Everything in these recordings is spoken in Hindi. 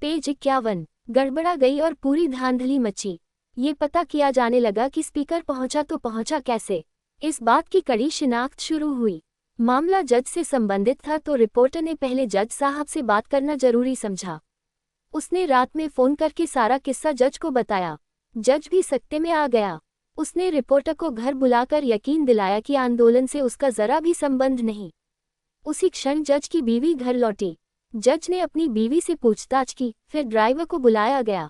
पेज 51। गड़बड़ा गई और पूरी धांधली मची। ये पता किया जाने लगा कि स्पीकर पहुंचा तो पहुंचा कैसे। इस बात की कड़ी शिनाख्त शुरू हुई। मामला जज से संबंधित था तो रिपोर्टर ने पहले जज साहब से बात करना जरूरी समझा। उसने रात में फोन करके सारा किस्सा जज को बताया। जज भी सकते में आ गया। उसने रिपोर्टर को घर बुलाकर यकीन दिलाया कि आंदोलन से उसका जरा भी संबंध नहीं। उसी क्षण जज की बीवी घर लौटी। जज ने अपनी बीवी से पूछताछ की, फिर ड्राइवर को बुलाया गया।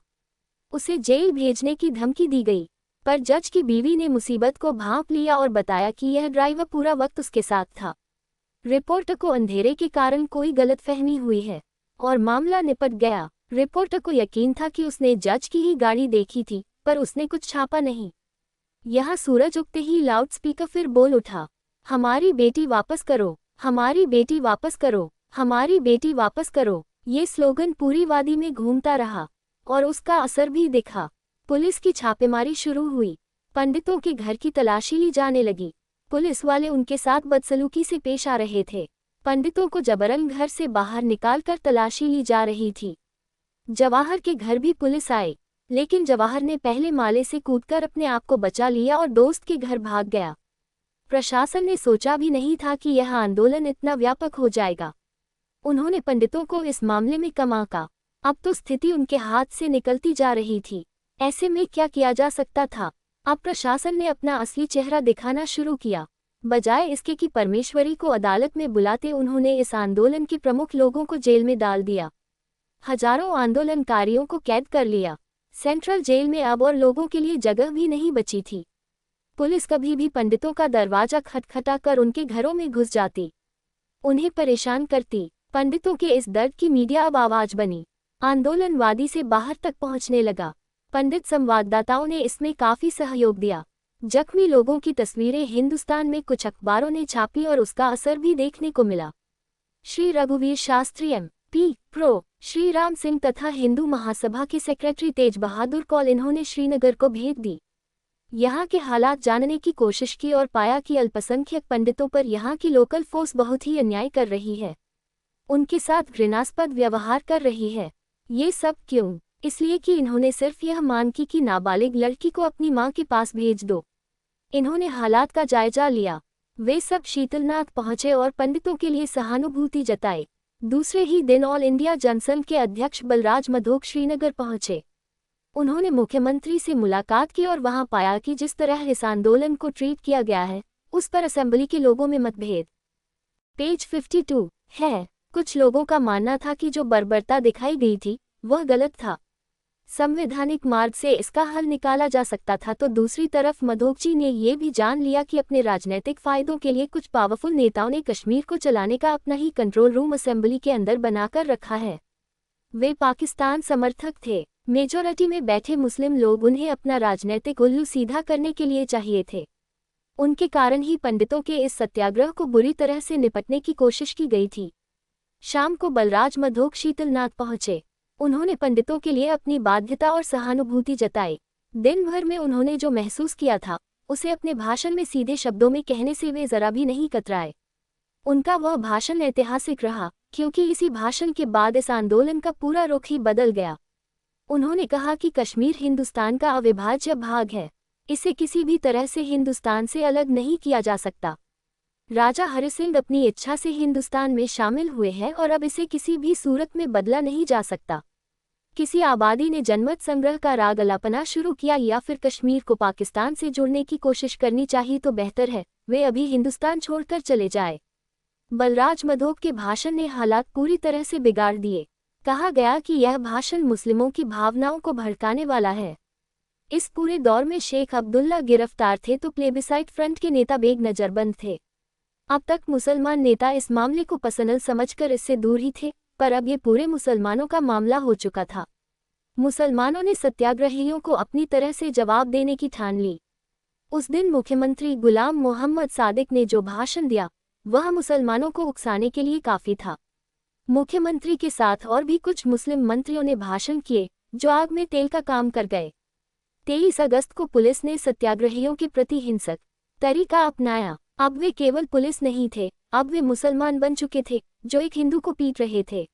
उसे जेल भेजने की धमकी दी गई, पर जज की बीवी ने मुसीबत को भांप लिया और बताया कि यह ड्राइवर पूरा वक्त उसके साथ था। रिपोर्टर को अंधेरे के कारण कोई गलतफहमी हुई है और मामला निपट गया। रिपोर्टर को यकीन था कि उसने जज की ही गाड़ी देखी थी, पर उसने कुछ छापा नहीं। यहाँ सूरज उगते ही लाउडस्पीकर फिर बोल उठा, हमारी बेटी वापस करो, हमारी बेटी वापस करो, हमारी बेटी वापस करो। ये स्लोगन पूरी वादी में घूमता रहा और उसका असर भी दिखा। पुलिस की छापेमारी शुरू हुई। पंडितों के घर की तलाशी ली जाने लगी। पुलिस वाले उनके साथ बदसलूकी से पेश आ रहे थे। पंडितों को जबरन घर से बाहर निकालकर तलाशी ली जा रही थी। जवाहर के घर भी पुलिस आई, लेकिन जवाहर ने पहले माले से कूदकर अपने आप को बचा लिया और दोस्त के घर भाग गया। प्रशासन ने सोचा भी नहीं था कि यह आंदोलन इतना व्यापक हो जाएगा। उन्होंने पंडितों को इस मामले में कम आंका। अब तो स्थिति उनके हाथ से निकलती जा रही थी। ऐसे में क्या किया जा सकता था? अब प्रशासन ने अपना असली चेहरा दिखाना शुरू किया। बजाय इसके कि परमेश्वरी को अदालत में बुलाते, उन्होंने इस आंदोलन के प्रमुख लोगों को जेल में डाल दिया। हजारों आंदोलनकारियों को कैद कर लिया। सेंट्रल जेल में अब और लोगों के लिए जगह भी नहीं बची थी। पुलिस कभी भी पंडितों का दरवाजा खटखटा कर उनके घरों में घुस जाती, उन्हें परेशान करती। पंडितों के इस दर्द की मीडिया अब आवाज बनी। आंदोलनवादी से बाहर तक पहुंचने लगा। पंडित संवाददाताओं ने इसमें काफी सहयोग दिया। जख्मी लोगों की तस्वीरें हिंदुस्तान में कुछ अखबारों ने छापी और उसका असर भी देखने को मिला। श्री रघुवीर शास्त्री MP प्रो, श्री राम सिंह तथा हिंदू महासभा के सेक्रेटरी तेज बहादुर कौल, इन्होंने श्रीनगर को भेंट दी। यहाँ के हालात जानने की कोशिश की और पाया कि अल्पसंख्यक पंडितों पर यहाँ की लोकल फोर्स बहुत ही अन्याय कर रही है, उनके साथ घृणास्पद व्यवहार कर रही है। ये सब क्यों? इसलिए कि इन्होंने सिर्फ यह मांग की कि नाबालिग लड़की को अपनी मां के पास भेज दो। इन्होंने हालात का जायजा लिया। वे सब शीतलनाथ पहुंचे और पंडितों के लिए सहानुभूति जताई। दूसरे ही दिन ऑल इंडिया जनसंघ के अध्यक्ष बलराज मधोक श्रीनगर पहुंचे। उन्होंने मुख्यमंत्री से मुलाकात की और वहां पाया कि जिस तरह इस आंदोलन को ट्रीट किया गया है, उस पर असेंबली के लोगों में मतभेद। पेज 52 है। कुछ लोगों का मानना था कि जो बर्बरता दिखाई गई थी वह गलत था, संवैधानिक मार्ग से इसका हल निकाला जा सकता था। तो दूसरी तरफ मधोकजी ने ये भी जान लिया कि अपने राजनीतिक फायदों के लिए कुछ पावरफुल नेताओं ने कश्मीर को चलाने का अपना ही कंट्रोल रूम असेंबली के अंदर बनाकर रखा है। वे पाकिस्तान समर्थक थे। मेजॉरिटी में बैठे मुस्लिम लोग उन्हें अपना राजनीतिक उल्लू सीधा करने के लिए चाहिए थे। उनके कारण ही पंडितों के इस सत्याग्रह को बुरी तरह से निपटने की कोशिश की गई थी। शाम को बलराज मधोक शीतलनाथ पहुंचे। उन्होंने पंडितों के लिए अपनी बाध्यता और सहानुभूति जताई। दिन भर में उन्होंने जो महसूस किया था, उसे अपने भाषण में सीधे शब्दों में कहने से वे जरा भी नहीं कतराए। उनका वह भाषण ऐतिहासिक रहा, क्योंकि इसी भाषण के बाद इस आंदोलन का पूरा रुख ही बदल गया। उन्होंने कहा कि कश्मीर हिंदुस्तान का अविभाज्य भाग है। इसे किसी भी तरह से हिंदुस्तान से अलग नहीं किया जा सकता। राजा हरि सिंह अपनी इच्छा से हिंदुस्तान में शामिल हुए हैं और अब इसे किसी भी सूरत में बदला नहीं जा सकता। किसी आबादी ने जनमत संग्रह का राग अलापना शुरू किया या फिर कश्मीर को पाकिस्तान से जोड़ने की कोशिश करनी चाहिए तो बेहतर है वे अभी हिंदुस्तान छोड़कर चले जाए। बलराज मधोक के भाषण ने हालात पूरी तरह से बिगाड़ दिए। कहा गया कि यह भाषण मुस्लिमों की भावनाओं को भड़काने वाला है। इस पूरे दौर में शेख अब्दुल्ला गिरफ्तार थे तो प्लेबिसाइट फ्रंट के नेता बेग नजरबंद थे। अब तक मुसलमान नेता इस मामले को पर्सनल समझकर इससे दूर ही थे, पर अब ये पूरे मुसलमानों का मामला हो चुका था। मुसलमानों ने सत्याग्रहियों को अपनी तरह से जवाब देने की ठान ली। उस दिन मुख्यमंत्री गुलाम मोहम्मद सादिक ने जो भाषण दिया वह मुसलमानों को उकसाने के लिए काफी था। मुख्यमंत्री के साथ और भी कुछ मुस्लिम मंत्रियों ने भाषण किए जो आग में तेल का काम कर गए। 23 अगस्त को पुलिस ने सत्याग्रहियों के प्रति हिंसक तरीका अपनाया। अब वे केवल पुलिस नहीं थे, अब वे मुसलमान बन चुके थे जो एक हिंदू को पीट रहे थे।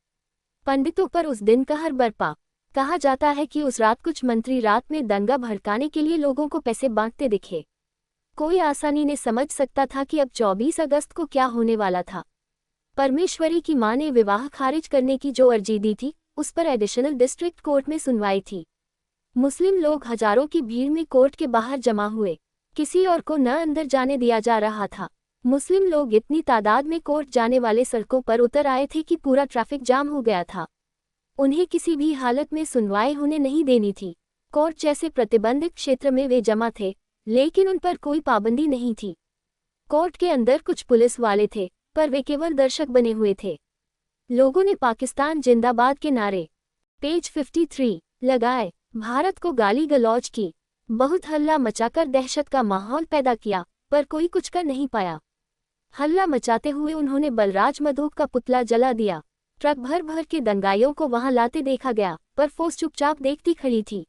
पंडितों पर उस दिन कहर बरपा। कहा जाता है कि उस रात कुछ मंत्री रात में दंगा भड़काने के लिए लोगों को पैसे बांटते दिखे। कोई आसानी ने समझ सकता था कि अब 24 अगस्त को क्या होने वाला था। परमेश्वरी की मां ने विवाह खारिज करने की जो अर्जी दी थी, उस पर एडिशनल डिस्ट्रिक्ट कोर्ट में सुनवाई थी। मुस्लिम लोग हजारों की भीड़ में कोर्ट के बाहर जमा हुए। किसी और को न अंदर जाने दिया जा रहा था। मुस्लिम लोग इतनी तादाद में कोर्ट जाने वाले सड़कों पर उतर आए थे कि पूरा ट्रैफिक जाम हो गया था। उन्हें किसी भी हालत में सुनवाई होने नहीं देनी थी। कोर्ट जैसे प्रतिबंधित क्षेत्र में वे जमा थे, लेकिन उन पर कोई पाबंदी नहीं थी। कोर्ट के अंदर कुछ पुलिस वाले थे, पर वे केवल दर्शक बने हुए थे। लोगों ने पाकिस्तान जिंदाबाद के नारे पेज 53 लगाए, भारत को गाली गलौज की, बहुत हल्ला मचाकर दहशत का माहौल पैदा किया, पर कोई कुछ कर नहीं पाया। हल्ला मचाते हुए उन्होंने बलराज मधोक का पुतला जला दिया। ट्रक भर भर के दंगाइयों को वहां लाते देखा गया, पर फोर्स चुपचाप देखती खड़ी थी।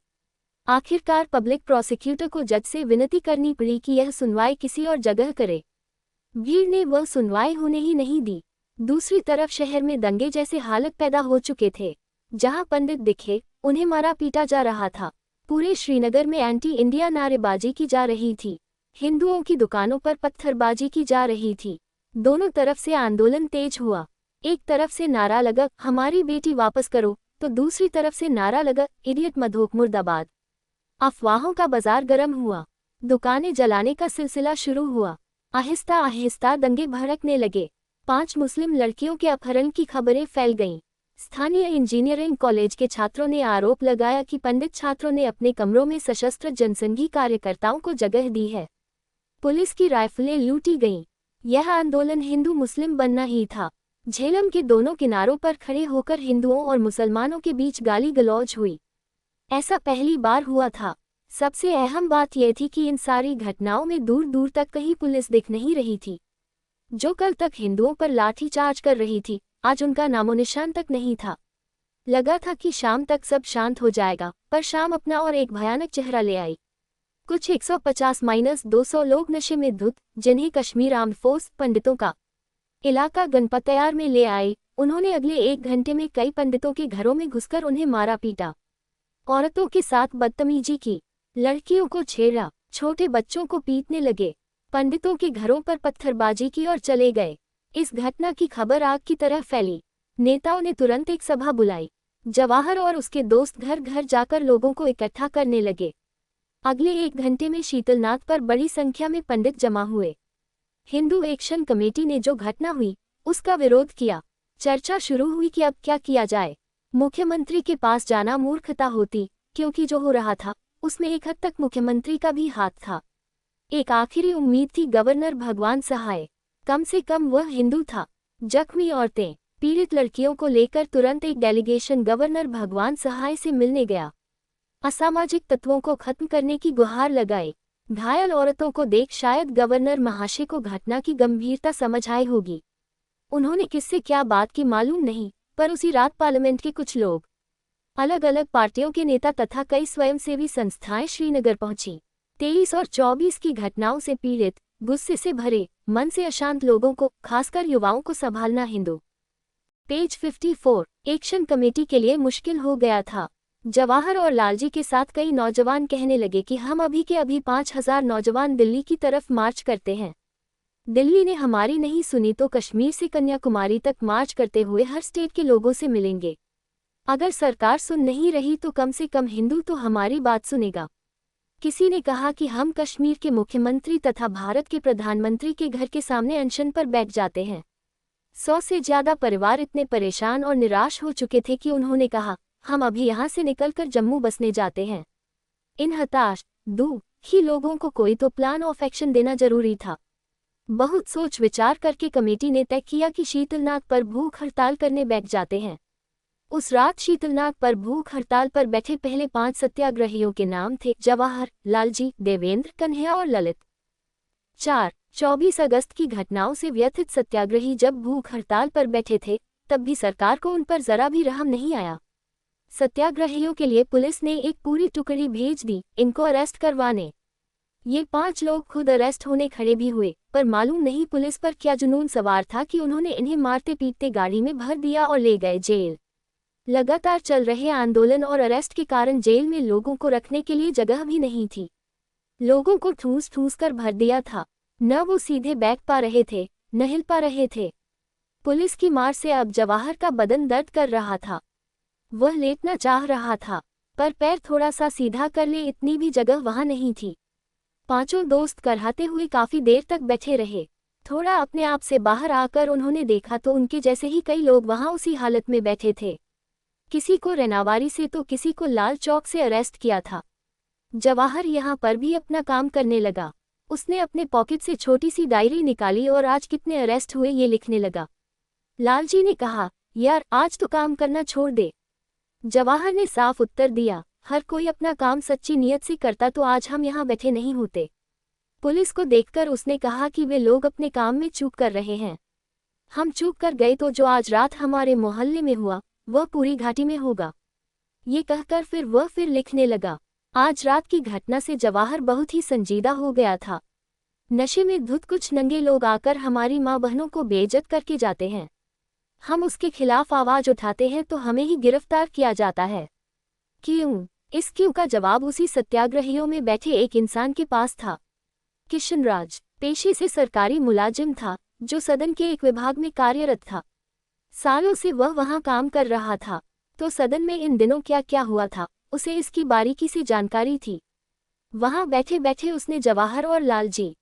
आखिरकार पब्लिक प्रोसिक्यूटर को जज से विनती करनी पड़ी कि यह सुनवाई किसी और जगह करे। भीड़ ने वह सुनवाई होने ही नहीं दी। दूसरी तरफ शहर में दंगे जैसे हालत पैदा हो चुके थे। जहां पंडित दिखे, उन्हें मारा पीटा जा रहा था। पूरे श्रीनगर में एंटी इंडिया नारेबाजी की जा रही थी। हिंदुओं की दुकानों पर पत्थरबाजी की जा रही थी। दोनों तरफ से आंदोलन तेज हुआ। एक तरफ से नारा लगा, हमारी बेटी वापस करो, तो दूसरी तरफ से नारा लगा, इडियट मधोक मुर्दाबाद। अफवाहों का बाजार गर्म हुआ। दुकानें जलाने का सिलसिला शुरू हुआ। आहिस्ता आहिस्ता दंगे भड़कने लगे। 5 मुस्लिम लड़कियों के अपहरण की खबरें फैल गईं। स्थानीय इंजीनियरिंग कॉलेज के छात्रों ने आरोप लगाया कि पंडित छात्रों ने अपने कमरों में सशस्त्र जनसंघी कार्यकर्ताओं को जगह दी है। पुलिस की राइफलें लूटी गईं। यह आंदोलन हिंदू मुस्लिम बनना ही था। झेलम के दोनों किनारों पर खड़े होकर हिंदुओं और मुसलमानों के बीच गाली गलौज हुई। ऐसा पहली बार हुआ था। सबसे अहम बात यह थी कि इन सारी घटनाओं में दूर दूर तक कहीं पुलिस दिख नहीं रही थी। जो कल तक हिंदुओं पर लाठीचार्ज कर रही थी, आज उनका नामोनिशान तक नहीं था। लगा था कि शाम तक सब शांत हो जाएगा, पर शाम अपना और एक भयानक चेहरा ले आई। कुछ 150-200 लोग नशे में धुत, जिन्हें कश्मीर आर्म्ड फोर्स पंडितों का इलाका गणपतयार में ले आए। उन्होंने अगले 1 घंटे में कई पंडितों के घरों में घुसकर उन्हें मारा पीटा, औरतों के साथ बदतमीजी की, लड़कियों को छेड़ा, छोटे बच्चों को पीटने लगे, पंडितों के घरों पर पत्थरबाजी की और चले गए। इस घटना की खबर आग की तरह फैली। नेताओं ने तुरंत एक सभा बुलाई। जवाहर और उसके दोस्त घर घर जाकर लोगों को इकट्ठा करने लगे। अगले 1 घंटे में शीतलनाथ पर बड़ी संख्या में पंडित जमा हुए। हिंदू एक्शन कमेटी ने जो घटना हुई, उसका विरोध किया। चर्चा शुरू हुई कि अब क्या किया जाए। मुख्यमंत्री के पास जाना मूर्खता होती, क्योंकि जो हो रहा था उसमें एक हद तक मुख्यमंत्री का भी हाथ था। एक आखिरी उम्मीद थी गवर्नर भगवान सहाय। कम से कम वह हिंदू था। जख्मी औरतें, पीड़ित लड़कियों को लेकर तुरंत एक डेलीगेशन गवर्नर भगवान सहाय से मिलने गया। असामाजिक तत्वों को खत्म करने की गुहार लगाई। घायल औरतों को देख शायद गवर्नर महाशय को घटना की गंभीरता समझ आई होगी। उन्होंने किससे क्या बात की मालूम नहीं, पर उसी रात पार्लियामेंट के कुछ लोग, अलग अलग पार्टियों के नेता तथा कई स्वयंसेवी संस्थाएं श्रीनगर पहुंची। 23 और 24 की घटनाओं से पीड़ित, गुस्से से भरे, मन से अशांत लोगों को, खासकर युवाओं को संभालना हिंदू पेज 54 एक्शन कमेटी के लिए मुश्किल हो गया था। जवाहर और लालजी के साथ कई नौजवान कहने लगे कि हम अभी के अभी 5000 नौजवान दिल्ली की तरफ मार्च करते हैं। दिल्ली ने हमारी नहीं सुनी तो कश्मीर से कन्याकुमारी तक मार्च करते हुए हर स्टेट के लोगों से मिलेंगे। अगर सरकार सुन नहीं रही तो कम से कम हिंदू तो हमारी बात सुनेगा। किसी ने कहा कि हम कश्मीर के मुख्यमंत्री तथा भारत के प्रधानमंत्री के घर के सामने अनशन पर बैठ जाते हैं। 100 से ज्यादा परिवार इतने परेशान और निराश हो चुके थे कि उन्होंने कहा, हम अभी यहाँ से निकलकर जम्मू बसने जाते हैं। इन हताश, दुखी लोगों को कोई तो प्लान ऑफ एक्शन देना जरूरी था। बहुत सोच विचार करके कमेटी ने तय किया कि शीतलनाथ पर भूख हड़ताल करने बैठ जाते हैं। उस रात शीतलनाथ पर भूख हड़ताल पर बैठे पहले 5 सत्याग्रहियों के नाम थे जवाहर, लालजी, देवेंद्र, कन्हैया और ललित। 24 अगस्त की घटनाओं से व्यथित सत्याग्रही जब भूख हड़ताल पर बैठे थे, तब भी सरकार को उन पर जरा भी रहम नहीं आया। सत्याग्रहियों के लिए पुलिस ने एक पूरी टुकड़ी भेज दी, इनको अरेस्ट करवाने। ये 5 लोग खुद अरेस्ट होने खड़े भी हुए, पर मालूम नहीं पुलिस पर क्या जुनून सवार था कि उन्होंने इन्हें मारते पीटते गाड़ी में भर दिया और ले गए जेल। लगातार चल रहे आंदोलन और अरेस्ट के कारण जेल में लोगों को रखने के लिए जगह भी नहीं थी। लोगों को ठूस ठूस कर भर दिया था। न वो सीधे बैठ पा रहे थे, न हिल पा रहे थे। पुलिस की मार से अब जवाहर का बदन दर्द कर रहा था। वह लेटना चाह रहा था, पर पैर थोड़ा सा सीधा कर ले इतनी भी जगह वहां नहीं थी। पांचों दोस्त कराहते हुए काफी देर तक बैठे रहे। थोड़ा अपने आप से बाहर आकर उन्होंने देखा तो उनके जैसे ही कई लोग वहां उसी हालत में बैठे थे। किसी को रेनावारी से तो किसी को लाल चौक से अरेस्ट किया था। जवाहर यहाँ पर भी अपना काम करने लगा। उसने अपने पॉकेट से छोटी सी डायरी निकाली और आज कितने अरेस्ट हुए ये लिखने लगा। लालजी ने कहा, यार आज तो काम करना छोड़ दे। जवाहर ने साफ उत्तर दिया, हर कोई अपना काम सच्ची नीयत से करता तो आज हम यहाँ बैठे नहीं होते। पुलिस को देखकर उसने कहा कि वे लोग अपने काम में चूक कर रहे हैं। हम चूक कर गए तो जो आज रात हमारे मोहल्ले में हुआ वह पूरी घाटी में होगा। ये कहकर फिर वह लिखने लगा। आज रात की घटना से जवाहर बहुत ही संजीदा हो गया था। नशे में धुत कुछ नंगे लोग आकर हमारी माँ बहनों को बेइज्जत करके जाते हैं। हम उसके खिलाफ आवाज उठाते हैं तो हमें ही गिरफ्तार किया जाता है। क्यों? इस क्यों का जवाब उसी सत्याग्रहियों में बैठे एक इंसान के पास था। किशनराज पेशे से सरकारी मुलाजिम था, जो सदन के एक विभाग में कार्यरत था। सालों से वह वहां काम कर रहा था, तो सदन में इन दिनों क्या क्या हुआ था उसे इसकी बारीकी से जानकारी थी। वहां बैठे बैठे उसने जवाहर और लालजी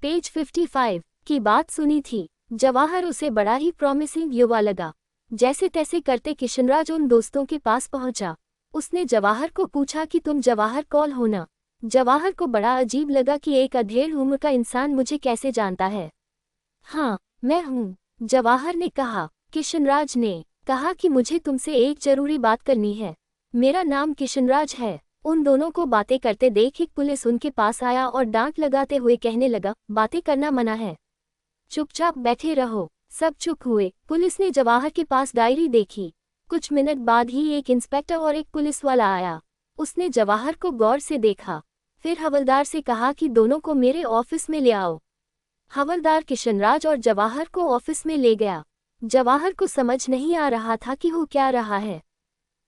पेज 55 की बात सुनी थी। जवाहर उसे बड़ा ही प्रॉमिसिंग युवा लगा। जैसे तैसे करते किशनराज उन दोस्तों के पास पहुंचा। उसने जवाहर को पूछा कि तुम जवाहर कौन हो ना? जवाहर को बड़ा अजीब लगा कि एक अधेड़ उम्र का इंसान मुझे कैसे जानता है। हाँ, मैं हूँ, जवाहर ने कहा। किशनराज ने कहा कि मुझे तुमसे एक जरूरी बात करनी है। मेरा नाम किशनराज है। उन दोनों को बातें करते देख एक पुलिस उनके पास आया और डांट लगाते हुए कहने लगा, बातें करना मना है, चुपचाप बैठे रहो। सब चुप हुए। पुलिस ने जवाहर के पास डायरी देखी। कुछ मिनट बाद ही एक इंस्पेक्टर और एक पुलिस वाला आया। उसने जवाहर को गौर से देखा, फिर हवलदार से कहा कि दोनों को मेरे ऑफिस में ले आओ। हवलदार किशनराज और जवाहर को ऑफिस में ले गया। जवाहर को समझ नहीं आ रहा था कि हो क्या रहा है।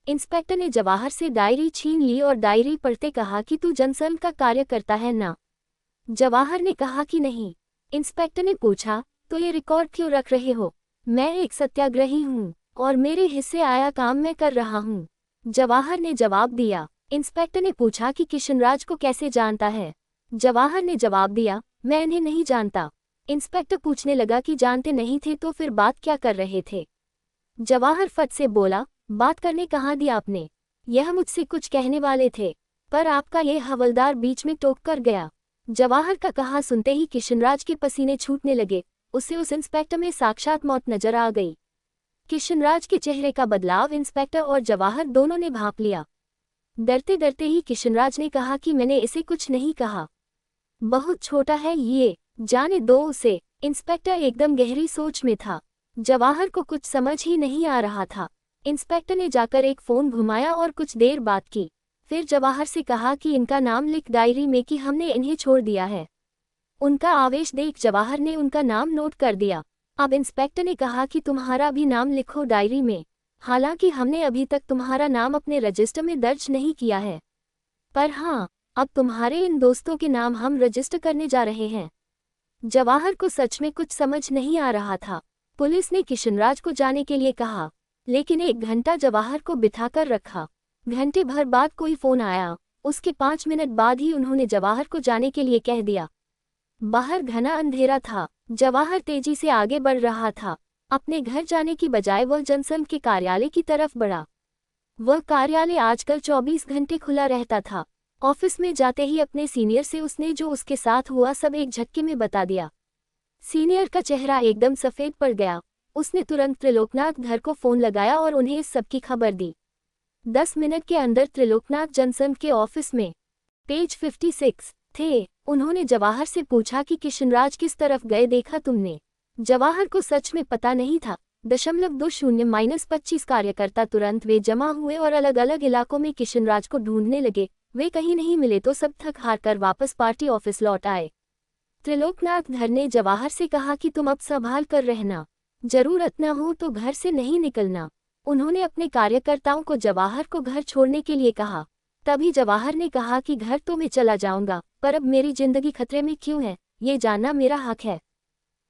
इंस्पेक्टर ने जवाहर से डायरी छीन ली और डायरी पढ़ते कहा कि तू जनसंघ का कार्य करता है ना? जवाहर ने कहा कि नहीं। इंस्पेक्टर ने पूछा, तो ये रिकॉर्ड क्यों रख रहे हो? मैं एक सत्याग्रही हूँ और मेरे हिस्से आया काम मैं कर रहा हूँ, जवाहर ने जवाब दिया। इंस्पेक्टर ने पूछा कि किशनराज को कैसे जानता है? जवाहर ने जवाब दिया, मैं इन्हें नहीं जानता। इंस्पेक्टर पूछने लगा कि जानते नहीं थे तो फिर बात क्या कर रहे थे? जवाहर फट से बोला, बात करने कहाँ दी आपने? यह मुझसे कुछ कहने वाले थे, पर आपका ये हवलदार बीच में टोक कर गया। जवाहर का कहा सुनते ही किशनराज के पसीने छूटने लगे। उसे उस इंस्पेक्टर में साक्षात मौत नजर आ गई। किशनराज के चेहरे का बदलाव इंस्पेक्टर और जवाहर दोनों ने भांप लिया। डरते डरते ही किशनराज ने कहा कि मैंने इसे कुछ नहीं कहा, बहुत छोटा है ये, जाने दो उसे। इंस्पेक्टर एकदम गहरी सोच में था। जवाहर को कुछ समझ ही नहीं आ रहा था। इंस्पेक्टर ने जाकर एक फोन घुमाया और कुछ देर बात की। फिर जवाहर से कहा कि इनका नाम लिख डायरी में कि हमने इन्हें छोड़ दिया है। उनका आवेश देख जवाहर ने उनका नाम नोट कर दिया। अब इंस्पेक्टर ने कहा कि तुम्हारा भी नाम लिखो डायरी में। हालांकि हमने अभी तक तुम्हारा नाम अपने रजिस्टर में दर्ज नहीं किया है, पर हाँ, अब तुम्हारे इन दोस्तों के नाम हम रजिस्टर करने जा रहे हैं। जवाहर को सच में कुछ समझ नहीं आ रहा था। पुलिस ने किशनराज को जाने के लिए कहा, लेकिन 1 घंटा जवाहर को बिठाकर रखा। घंटे भर बाद कोई फोन आया। उसके 5 मिनट बाद ही उन्होंने जवाहर को जाने के लिए कह दिया। बाहर घना अंधेरा था। जवाहर तेजी से आगे बढ़ रहा था। अपने घर जाने की बजाय वह जनसंघ के कार्यालय की तरफ बढ़ा। वह कार्यालय आजकल 24 घंटे खुला रहता था। ऑफिस में जाते ही अपने सीनियर से उसने जो उसके साथ हुआ सब एक झटके में बता दिया। सीनियर का चेहरा एकदम सफेद पड़ गया। उसने तुरंत त्रिलोकनाथ घर को फोन लगाया और उन्हें इस सब की खबर दी। 10 मिनट के अंदर त्रिलोकनाथ जनसंघ के ऑफिस में पेज 56 थे। उन्होंने जवाहर से पूछा कि किशनराज किस तरफ गए, देखा तुमने? जवाहर को सच में पता नहीं था। 0.20-25 कार्यकर्ता तुरंत वे जमा हुए और अलग अलग इलाकों में किशनराज को ढूंढने लगे। वे कहीं नहीं मिले तो सब थक हार कर वापस पार्टी ऑफिस लौट आए। त्रिलोकनाथ घर ने जवाहर से कहा कि तुम अब संभाल कर रहना, जरूरत न हो तो घर से नहीं निकलना। उन्होंने अपने कार्यकर्ताओं को जवाहर को घर छोड़ने के लिए कहा। तभी जवाहर ने कहा कि घर तो मैं चला जाऊंगा, पर अब मेरी जिंदगी खतरे में क्यों है, ये जानना मेरा हक है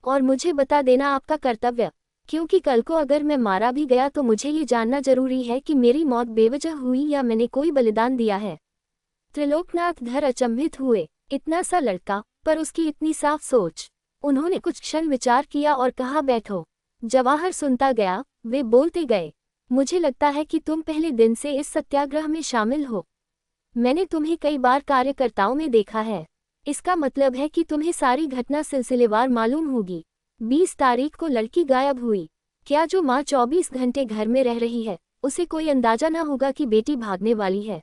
और मुझे बता देना आपका कर्तव्य, क्योंकि कल को अगर मैं मारा भी गया तो मुझे ये जानना जरूरी है कि मेरी मौत बेवजह हुई या मैंने कोई बलिदान दिया है। त्रिलोकनाथ धर अचंभित हुए, इतना सा लड़का, पर उसकी इतनी साफ सोच। उन्होंने कुछ क्षण विचार किया और कहा, बैठो। जवाहर सुनता गया। वे बोलते गए, मुझे लगता है कि तुम पहले दिन से इस सत्याग्रह में शामिल हो। मैंने तुम्हें कई बार कार्यकर्ताओं में देखा है। इसका मतलब है कि तुम्हें सारी घटना सिलसिलेवार मालूम होगी। 20 तारीख को लड़की गायब हुई। क्या जो माँ 24 घंटे घर में रह रही है, उसे कोई अंदाजा न होगा कि बेटी भागने वाली है?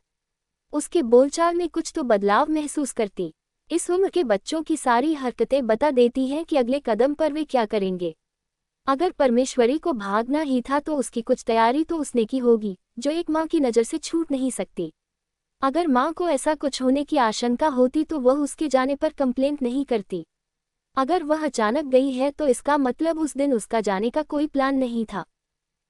उसके बोलचाल में कुछ तो बदलाव महसूस करती। इस उम्र के बच्चों की सारी हरकतें बता देती हैं कि अगले कदम पर वे क्या करेंगे। अगर परमेश्वरी को भागना ही था तो उसकी कुछ तैयारी तो उसने की होगी, जो एक माँ की नज़र से छूट नहीं सकती। अगर माँ को ऐसा कुछ होने की आशंका होती तो वह उसके जाने पर कंप्लेंट नहीं करती। अगर वह अचानक गई है तो इसका मतलब उस दिन उसका जाने का कोई प्लान नहीं था।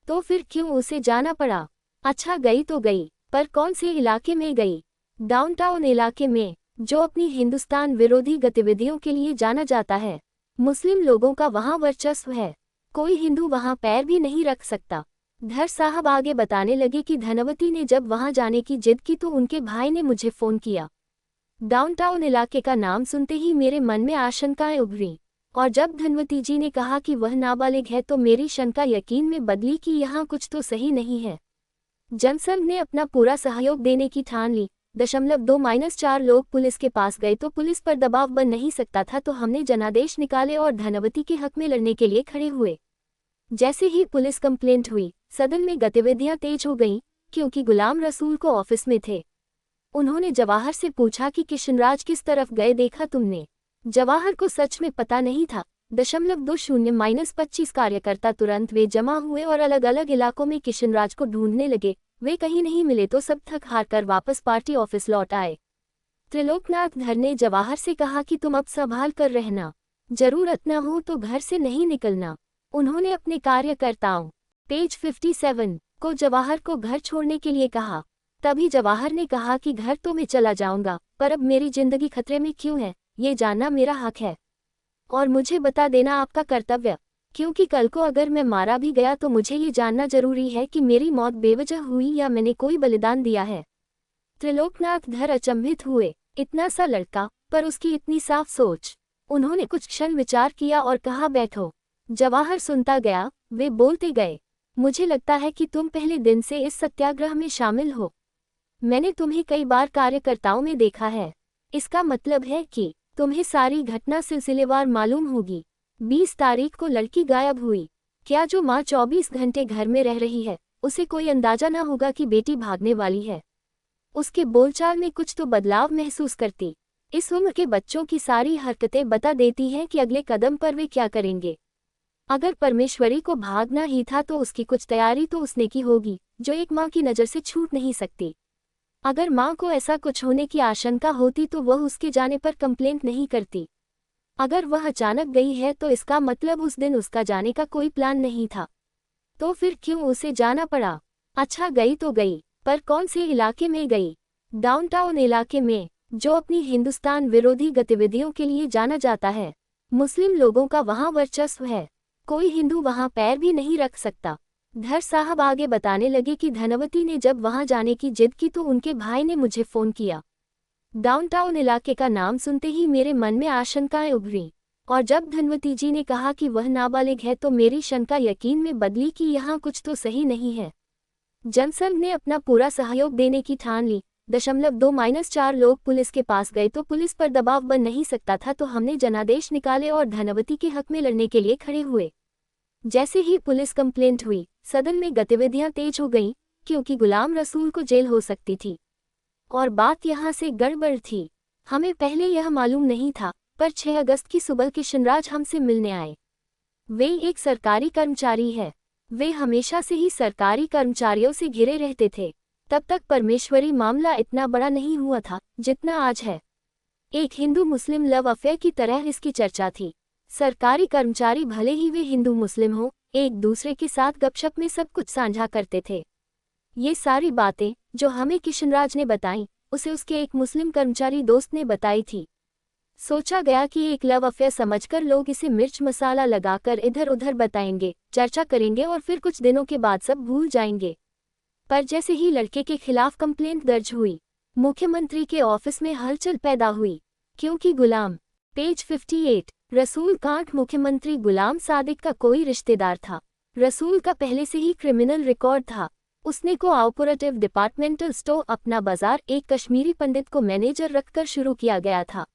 तो फिर क्यों उसे जाना पड़ा? अच्छा, गई तो गई, पर कौन से इलाके में गई? डाउनटाउन इलाके में, जो अपनी हिंदुस्तान विरोधी गतिविधियों के लिए जाना जाता है। मुस्लिम लोगों का वहाँ वर्चस्व है, कोई हिंदू वहाँ पैर भी नहीं रख सकता। धर साहब आगे बताने लगे कि धनवती ने जब वहाँ जाने की जिद की तो उनके भाई ने मुझे फ़ोन किया। डाउनटाउन इलाके का नाम सुनते ही मेरे मन में आशंकाएं उभरी, और जब धनवती जी ने कहा कि वह नाबालिग है तो मेरी शंका यकीन में बदली कि यहाँ कुछ तो सही नहीं है। जनसंघ ने अपना पूरा सहयोग देने की ठान ली। 2-4 लोग पुलिस के पास गए तो पुलिस पर दबाव बन नहीं सकता था, तो हमने जनादेश निकाले और धनवती के हक में लड़ने के लिए खड़े हुए। जैसे ही पुलिस कंप्लेंट हुई, सदन में गतिविधियां तेज हो गईं, क्योंकि गुलाम रसूल को ऑफिस में थे। उन्होंने जवाहर से पूछा कि किशनराज किस तरफ गए, देखा तुमने? जवाहर को सच में पता नहीं था। 20-25 कार्यकर्ता तुरंत वे जमा हुए और अलग अलग इलाकों में किशनराज को ढूंढने लगे। वे कहीं नहीं मिले तो सब थक हार कर वापस पार्टी ऑफिस लौट आए। त्रिलोकनाथ धर ने जवाहर से कहा कि तुम अब संभाल कर रहना, जरूरत न हो तो घर से नहीं निकलना। उन्होंने अपने कार्यकर्ताओं, पेज 57, को जवाहर को घर छोड़ने के लिए कहा। तभी जवाहर ने कहा कि घर तो मैं चला जाऊंगा, पर अब मेरी जिंदगी खतरे में क्यों है, ये जानना मेरा हक है और मुझे बता देना आपका कर्तव्य, क्योंकि कल को अगर मैं मारा भी गया तो मुझे ये जानना जरूरी है कि मेरी मौत बेवजह हुई या मैंने कोई बलिदान दिया है। त्रिलोकनाथ धर अचंभित हुए, इतना सा लड़का, पर उसकी इतनी साफ सोच। उन्होंने कुछ क्षण विचार किया और कहा, बैठो। जवाहर सुनता गया। वे बोलते गए, मुझे लगता है कि तुम पहले दिन से इस सत्याग्रह में शामिल हो। मैंने तुम्हें कई बार कार्यकर्ताओं में देखा है। इसका मतलब है कि तुम्हें सारी घटना सिलसिलेवार मालूम होगी। 20 तारीख को लड़की गायब हुई। क्या जो माँ 24 घंटे घर में रह रही है, उसे कोई अंदाजा न होगा कि बेटी भागने वाली है? उसके बोलचाल में कुछ तो बदलाव महसूस करती। इस उम्र के बच्चों की सारी हरकतें बता देती हैं कि अगले कदम पर वे क्या करेंगे। अगर परमेश्वरी को भागना ही था तो उसकी कुछ तैयारी तो उसने की होगी, जो एक माँ की नज़र से छूट नहीं सकती। अगर माँ को ऐसा कुछ होने की आशंका होती तो वह उसके जाने पर कंप्लेंट नहीं करती। अगर वह अचानक गई है तो इसका मतलब उस दिन उसका जाने का कोई प्लान नहीं था। तो फिर क्यों उसे जाना पड़ा? अच्छा, गई तो गई, पर कौन से इलाके में गई? डाउनटाउन इलाके में, जो अपनी हिंदुस्तान विरोधी गतिविधियों के लिए जाना जाता है। मुस्लिम लोगों का वहाँ वर्चस्व है, कोई हिंदू वहाँ पैर भी नहीं रख सकता। धर साहब आगे बताने लगे कि धनवती ने जब वहाँ जाने की जिद की तो उनके भाई ने मुझे फ़ोन किया। डाउनटाउन इलाके का नाम सुनते ही मेरे मन में आशंकाएं उभरी, और जब धनवती जी ने कहा कि वह नाबालिग है तो मेरी शंका यकीन में बदली कि यहाँ कुछ तो सही नहीं है। जनसंघ ने अपना पूरा सहयोग देने की ठान ली। 2-4 लोग पुलिस के पास गए तो पुलिस पर दबाव बन नहीं सकता था, तो हमने जनादेश निकाले और धनवती के हक में लड़ने के लिए खड़े हुए। जैसे ही पुलिस कंप्लेंट हुई, सदन में गतिविधियां तेज हो गईं, क्योंकि गुलाम रसूल को जेल हो सकती थी। और बात यहाँ से गड़बड़ थी। हमें पहले यह मालूम नहीं था, पर 6 अगस्त की सुबह किशनराज हमसे मिलने आए। वे एक सरकारी कर्मचारी है। वे हमेशा से ही सरकारी कर्मचारियों से घिरे रहते थे। तब तक परमेश्वरी मामला इतना बड़ा नहीं हुआ था जितना आज है। एक हिंदू मुस्लिम लव अफेयर की तरह इसकी चर्चा थी। सरकारी कर्मचारी, भले ही वे हिंदू मुस्लिम हो, एक दूसरे के साथ गपशप में सब कुछ साझा करते थे। ये सारी बातें जो हमें किशनराज ने बताई, उसे उसके एक मुस्लिम कर्मचारी दोस्त ने बताई थी। सोचा गया कि एक लव अफेयर समझकर लोग इसे मिर्च मसाला लगाकर इधर उधर बताएंगे, चर्चा करेंगे और फिर कुछ दिनों के बाद सब भूल जाएंगे। पर जैसे ही लड़के के खिलाफ कंप्लेंट दर्ज हुई, मुख्यमंत्री के ऑफिस में हलचल पैदा हुई, क्योंकि गुलाम, पेज 58, रसूल कांट मुख्यमंत्री गुलाम सादिक का कोई रिश्तेदार था। रसूल का पहले से ही क्रिमिनल रिकॉर्ड था। उसने कोऑपरेटिव डिपार्टमेंटल स्टोर अपना बाजार एक कश्मीरी पंडित को मैनेजर रखकर शुरू किया गया था।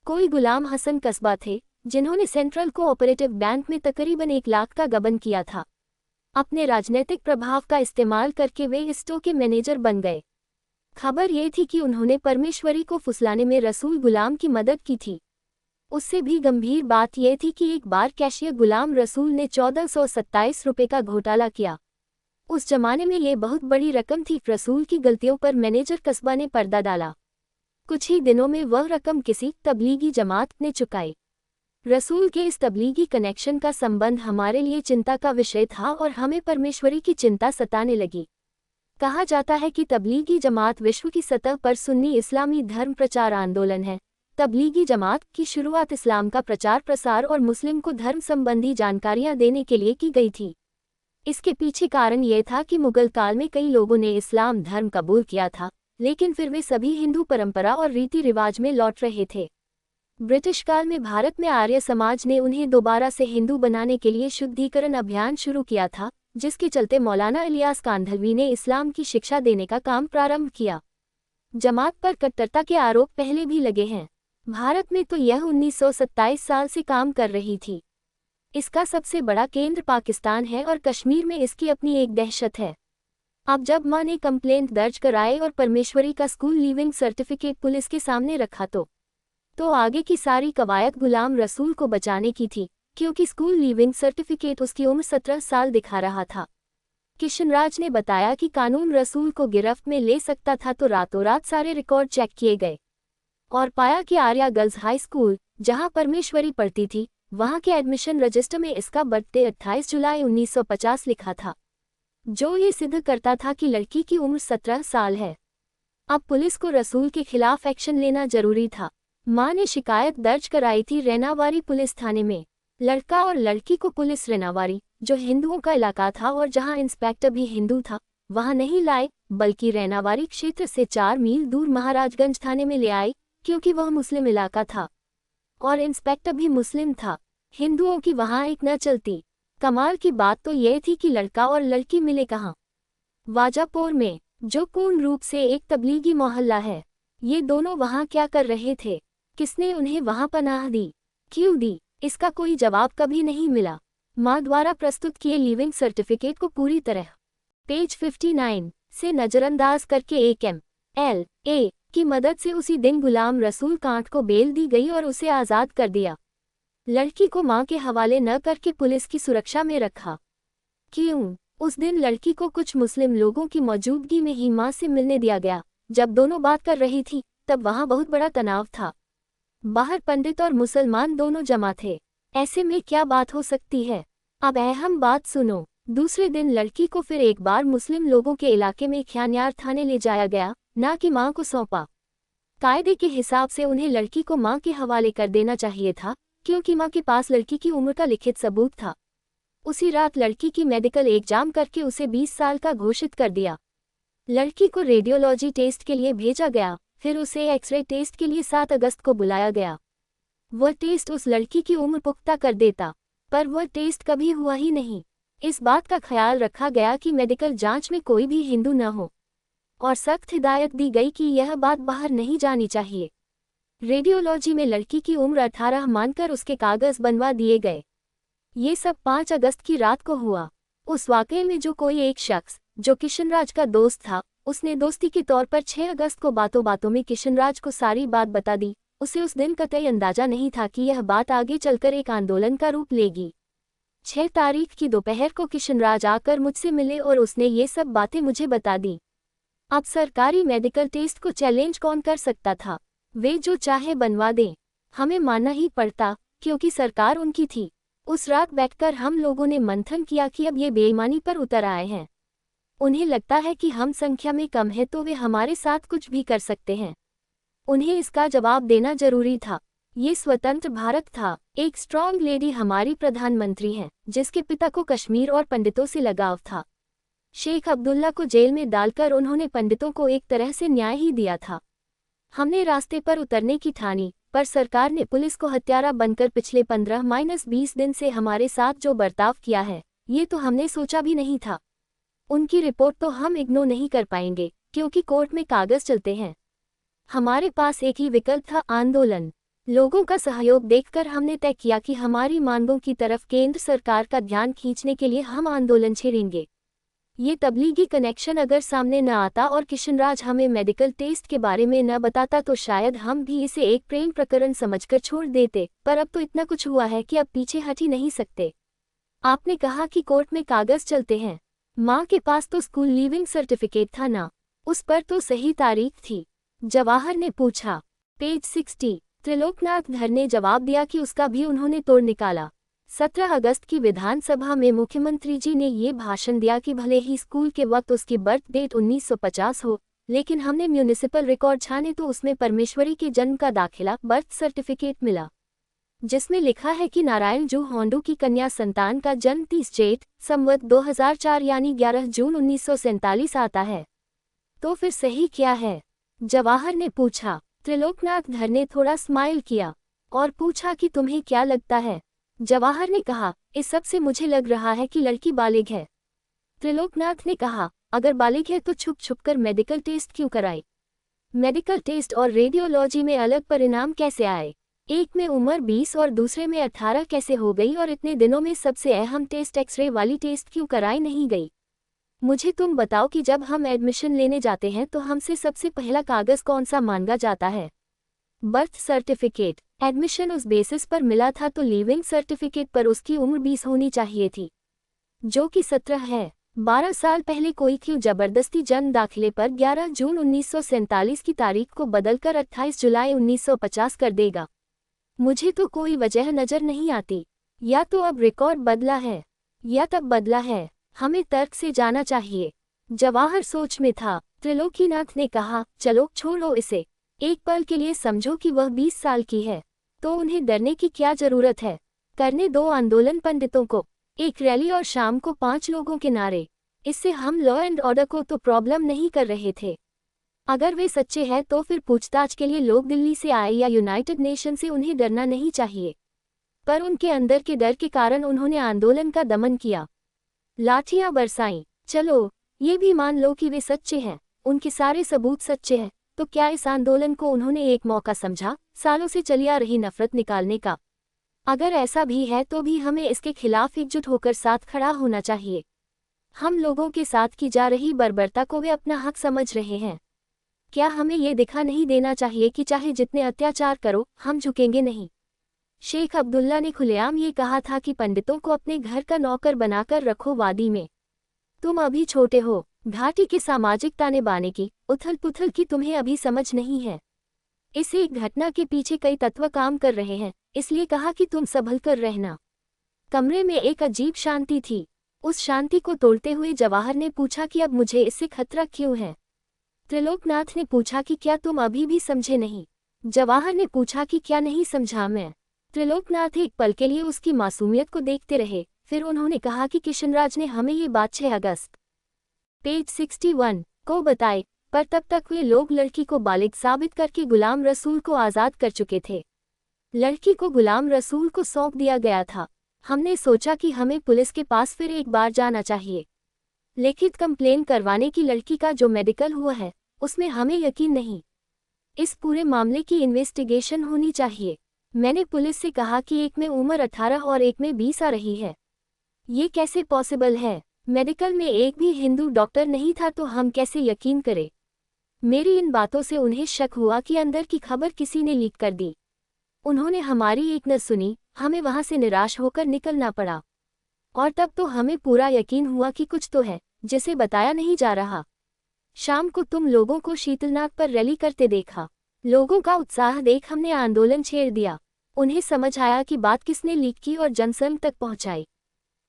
कोई गुलाम हसन कस्बा थे, जिन्होंने सेंट्रल कोऑपरेटिव बैंक में तकरीबन 1 लाख का गबन किया था। अपने राजनीतिक प्रभाव का इस्तेमाल करके वे इस स्टोर के मैनेजर बन गए। खबर ये थी कि उन्होंने परमेश्वरी को फुसलाने में रसूल गुलाम की मदद की थी। उससे भी गंभीर बात यह थी कि एक बार कैशियर गुलाम रसूल ने 1427 रुपये का घोटाला किया। उस जमाने में ये बहुत बड़ी रकम थी। रसूल की गलतियों पर मैनेजर कस्बा ने पर्दा डाला। कुछ ही दिनों में वह रकम किसी तबलीगी जमात ने चुकाई। रसूल के इस तबलीगी कनेक्शन का संबंध हमारे लिए चिंता का विषय था और हमें परमेश्वरी की चिंता सताने लगी। कहा जाता है कि तबलीगी जमात विश्व की सतह पर सुन्नी इस्लामी धर्म प्रचार आंदोलन है। तबलीगी जमात की शुरुआत इस्लाम का प्रचार प्रसार और मुस्लिम को धर्म संबंधी जानकारियां देने के लिए की गई थी। इसके पीछे कारण यह था कि मुगल काल में कई लोगों ने इस्लाम धर्म कबूल किया था, लेकिन फिर वे सभी हिंदू परंपरा और रीति रिवाज में लौट रहे थे। ब्रिटिश काल में भारत में आर्य समाज ने उन्हें दोबारा से हिंदू बनाने के लिए शुद्धिकरण अभियान शुरू किया था, जिसके चलते मौलाना इलियास कांधलवी ने इस्लाम की शिक्षा देने का काम प्रारंभ किया। जमात पर कट्टरता के आरोप पहले भी लगे हैं। भारत में तो यह 1927 साल से काम कर रही थी। इसका सबसे बड़ा केंद्र पाकिस्तान है और कश्मीर में इसकी अपनी एक दहशत है। अब जब मां ने कंप्लेंट दर्ज कराई और परमेश्वरी का स्कूल लीविंग सर्टिफिकेट पुलिस के सामने रखा तो आगे की सारी कवायद गुलाम रसूल को बचाने की थी, क्योंकि स्कूल लीविंग सर्टिफिकेट उसकी उम्र 17 साल दिखा रहा था। किशनराज ने बताया कि कानून रसूल को गिरफ्त में ले सकता था, तो रातों रात सारे रिकॉर्ड चेक किए गए और पाया कि आर्या गर्ल्स हाई स्कूल, जहां परमेश्वरी पढ़ती थी, वहां के एडमिशन रजिस्टर में इसका बर्थडे 28 जुलाई 1950 लिखा था, जो ये सिद्ध करता था कि लड़की की उम्र 17 साल है। अब पुलिस को रसूल के खिलाफ एक्शन लेना जरूरी था। मां ने शिकायत दर्ज कराई थी रेनावारी पुलिस थाने में। लड़का और लड़की को पुलिस रेनावारी, जो हिंदुओं का इलाका था और जहां इंस्पेक्टर भी हिंदू था, वहां नहीं लाए, बल्कि रेनावारी क्षेत्र से 4 मील दूर महाराजगंज थाने में ले आई, क्योंकि वह मुस्लिम इलाका था और इंस्पेक्टर भी मुस्लिम था। हिंदुओं की वहां एक न चलती। कमाल की बात तो यह थी कि लड़का और लड़की मिले कहाँ? वाजापुर में, जो पूर्ण रूप से एक तबलीगी मोहल्ला है। ये दोनों वहां क्या कर रहे थे? किसने उन्हें वहां पनाह दी? क्यों दी? इसका कोई जवाब कभी नहीं मिला। मां द्वारा प्रस्तुत किए लीविंग सर्टिफिकेट को पूरी तरह पेज 59 से नजरअंदाज करके MLA की मदद से उसी दिन गुलाम रसूल कांट को बेल दी गई और उसे आज़ाद कर दिया। लड़की को मां के हवाले न करके पुलिस की सुरक्षा में रखा। क्यों? उस दिन लड़की को कुछ मुस्लिम लोगों की मौजूदगी में ही मां से मिलने दिया गया। जब दोनों बात कर रही थी, तब वहां बहुत बड़ा तनाव था। बाहर पंडित और मुसलमान दोनों जमा थे। ऐसे में क्या बात हो सकती है? अब अहम बात सुनो। दूसरे दिन लड़की को फिर एक बार मुस्लिम लोगों के इलाके में ख्यानियार थाने ले जाया गया, ना कि मां को सौंपा। कायदे के हिसाब से उन्हें लड़की को मां के हवाले कर देना चाहिए था, क्योंकि मां के पास लड़की की उम्र का लिखित सबूत था। उसी रात लड़की की मेडिकल एग्जाम करके उसे 20 साल का घोषित कर दिया। लड़की को रेडियोलॉजी टेस्ट के लिए भेजा गया, फिर उसे एक्सरे टेस्ट के लिए 7 अगस्त को बुलाया गया। वह टेस्ट उस लड़की की उम्र पुख्ता कर देता, पर वह टेस्ट कभी हुआ ही नहीं। इस बात का ख्याल रखा गया कि मेडिकल जांच में कोई भी हिंदू न हो और सख्त हिदायत दी गई कि यह बात बाहर नहीं जानी चाहिए। रेडियोलॉजी में लड़की की उम्र 18 मानकर उसके कागज बनवा दिए गए। ये सब 5 अगस्त की रात को हुआ। उस वाकये में जो कोई एक शख्स, जो किशनराज का दोस्त था, उसने दोस्ती के तौर पर 6 अगस्त को बातों बातों में किशनराज को सारी बात बता दी। उसे उस दिन कतई अंदाजा नहीं था कि यह बात आगे चलकर एक आंदोलन का रूप लेगी। 6 तारीख की दोपहर को किशनराज आकर मुझसे मिले और उसने ये सब बातें मुझे बता दी। अब सरकारी मेडिकल टेस्ट को चैलेंज कौन कर सकता था? वे जो चाहे बनवा दें, हमें मानना ही पड़ता, क्योंकि सरकार उनकी थी। उस रात बैठकर हम लोगों ने मंथन किया कि अब ये बेईमानी पर उतर आए हैं। उन्हें लगता है कि हम संख्या में कम हैं तो वे हमारे साथ कुछ भी कर सकते हैं। उन्हें इसका जवाब देना जरूरी था। ये स्वतंत्र भारत था। एक स्ट्रॉन्ग लेडी हमारी प्रधानमंत्री हैं, जिसके पिता को कश्मीर और पंडितों से लगाव था। शेख अब्दुल्ला को जेल में डालकर उन्होंने पंडितों को एक तरह से न्याय ही दिया था। हमने रास्ते पर उतरने की ठानी, पर सरकार ने पुलिस को हत्यारा बनकर पिछले 15-20 दिन से हमारे साथ जो बर्ताव किया है, ये तो हमने सोचा भी नहीं था। उनकी रिपोर्ट तो हम इग्नोर नहीं कर पाएंगे, क्योंकि कोर्ट में कागज चलते हैं। हमारे पास एक ही विकल्प था, आंदोलन। लोगों का सहयोग देखकर हमने तय किया कि हमारी मांगों की तरफ केंद्र सरकार का ध्यान खींचने के लिए हम आंदोलन छेड़ेंगे। ये तबलीगी कनेक्शन अगर सामने न आता और किशनराज हमें मेडिकल टेस्ट के बारे में न बताता तो शायद हम भी इसे एक प्रेम प्रकरण समझकर छोड़ देते, पर अब तो इतना कुछ हुआ है कि अब पीछे हट ही नहीं सकते। आपने कहा कि कोर्ट में कागज चलते हैं। माँ के पास तो स्कूल लीविंग सर्टिफिकेट था ना, उस पर तो सही तारीख थी। जवाहर ने पूछा। पेज 60। त्रिलोकनाथ धर ने जवाब दिया कि उसका भी उन्होंने तोड़ निकाला। 17 अगस्त की विधानसभा में मुख्यमंत्री जी ने ये भाषण दिया कि भले ही स्कूल के वक्त उसकी बर्थ डेट 1950 हो, लेकिन हमने म्यूनिसिपल रिकॉर्ड छाने तो उसमें परमेश्वरी के जन्म का दाखिला बर्थ सर्टिफिकेट मिला, जिसमें लिखा है कि नारायण जू होंडू की कन्या संतान का जन्म 30 जेठ संवत 2004 यानी 11 जून 1947 आता है। तो फिर सही क्या है? जवाहर ने पूछा। त्रिलोकनाथ धर ने थोड़ा स्माइल किया और पूछा कि तुम्हें क्या लगता है? जवाहर ने कहा, इस सब से मुझे लग रहा है कि लड़की बालिग है। त्रिलोकनाथ ने कहा, अगर बालिग है तो छुप छुप कर मेडिकल टेस्ट क्यों कराई? मेडिकल टेस्ट और रेडियोलॉजी में अलग परिणाम कैसे आए? एक में उम्र 20 और दूसरे में 18 कैसे हो गई, और इतने दिनों में सबसे अहम टेस्ट एक्सरे वाली टेस्ट क्यों कराई नहीं गई? मुझे तुम बताओ कि जब हम एडमिशन लेने जाते हैं तो हमसे सबसे पहला कागज कौन सा मांगा जाता है? Birth certificate. एडमिशन उस बेसिस पर मिला था तो लिविंग सर्टिफिकेट पर उसकी उम्र 20 होनी चाहिए थी, जो कि 17 है। 12 साल पहले कोई क्यों जबरदस्ती जन्म दाखिले पर 11 जून 1947 की तारीख को बदलकर 28 जुलाई 1950 कर देगा? मुझे तो कोई वजह नजर नहीं आती। या तो अब रिकॉर्ड बदला है या तब बदला है। हमें तर्क से जाना चाहिए। जवाहर सोच में था। त्रिलोकीनाथ ने कहा, चलो छोड़ो इसे। एक पल के लिए समझो कि वह 20 साल की है, तो उन्हें डरने की क्या जरूरत है? करने दो आंदोलन पंडितों को, एक रैली और शाम को 5 लोगों के नारे। इससे हम लॉ एंड ऑर्डर को तो प्रॉब्लम नहीं कर रहे थे। अगर वे सच्चे हैं तो फिर पूछताछ के लिए लोग दिल्ली से आए या यूनाइटेड नेशन से, उन्हें डरना नहीं चाहिए। पर उनके अंदर के डर के कारण उन्होंने आंदोलन का दमन किया, लाठियां बरसाईं। चलो ये भी मान लो कि वे सच्चे हैं, उनके सारे सबूत सच्चे हैं, तो क्या इस आंदोलन को उन्होंने एक मौका समझा सालों से चली आ रही नफरत निकालने का? अगर ऐसा भी है तो भी हमें इसके खिलाफ एकजुट होकर साथ खड़ा होना चाहिए। हम लोगों के साथ की जा रही बर्बरता को वे अपना हक समझ रहे हैं। क्या हमें ये दिखा नहीं देना चाहिए कि चाहे जितने अत्याचार करो, हम झुकेंगे नहीं? शेख अब्दुल्ला ने खुलेआम ये कहा था कि पंडितों को अपने घर का नौकर बनाकर रखो वादी में। तुम अभी छोटे हो, घाटी के सामाजिक ताने बाने की, उथल पुथल की तुम्हें अभी समझ नहीं है। इस एक घटना के पीछे कई तत्व काम कर रहे हैं, इसलिए कहा कि तुम संभल कर रहना। कमरे में एक अजीब शांति थी। उस शांति को तोड़ते हुए जवाहर ने पूछा कि अब मुझे इससे खतरा क्यों है? त्रिलोकनाथ ने पूछा कि क्या तुम अभी भी समझे नहीं? जवाहर ने पूछा कि क्या नहीं समझा मैं? त्रिलोकनाथ एक पल के लिए उसकी मासूमियत को देखते रहे, फिर उन्होंने कहा कि किशनराज ने हमें ये बात 6 अगस्त पेज 61 को बताई, पर तब तक वे लोग लड़की को बालिग साबित करके गुलाम रसूल को आज़ाद कर चुके थे। लड़की को गुलाम रसूल को सौंप दिया गया था। हमने सोचा कि हमें पुलिस के पास फिर एक बार जाना चाहिए। लिखित कंप्लेन करवाने की लड़की का जो मेडिकल हुआ है, उसमें हमें यकीन नहीं। इस पूरे मामले की इन्वेस्टिगेशन होनी चाहिए। मैंने पुलिस से कहा कि एक में उम्र 18 और एक में 20 आ रही है। ये कैसे पॉसिबल है? मेडिकल में एक भी हिंदू डॉक्टर नहीं था, तो हम कैसे यकीन करें? मेरी इन बातों से उन्हें शक हुआ कि अंदर की खबर किसी ने लीक कर दी। उन्होंने हमारी एक न सुनी, हमें वहां से निराश होकर निकलना पड़ा। और तब तो हमें पूरा यकीन हुआ कि कुछ तो है, जिसे बताया नहीं जा रहा। शाम को तुम लोगों को शीतलनाग पर रैली करते देखा। लोगों का उत्साह देख हमने आंदोलन छेड़ दिया। उन्हें समझ आया कि बात किसने लीक की और जनसंघ तक पहुंचाई।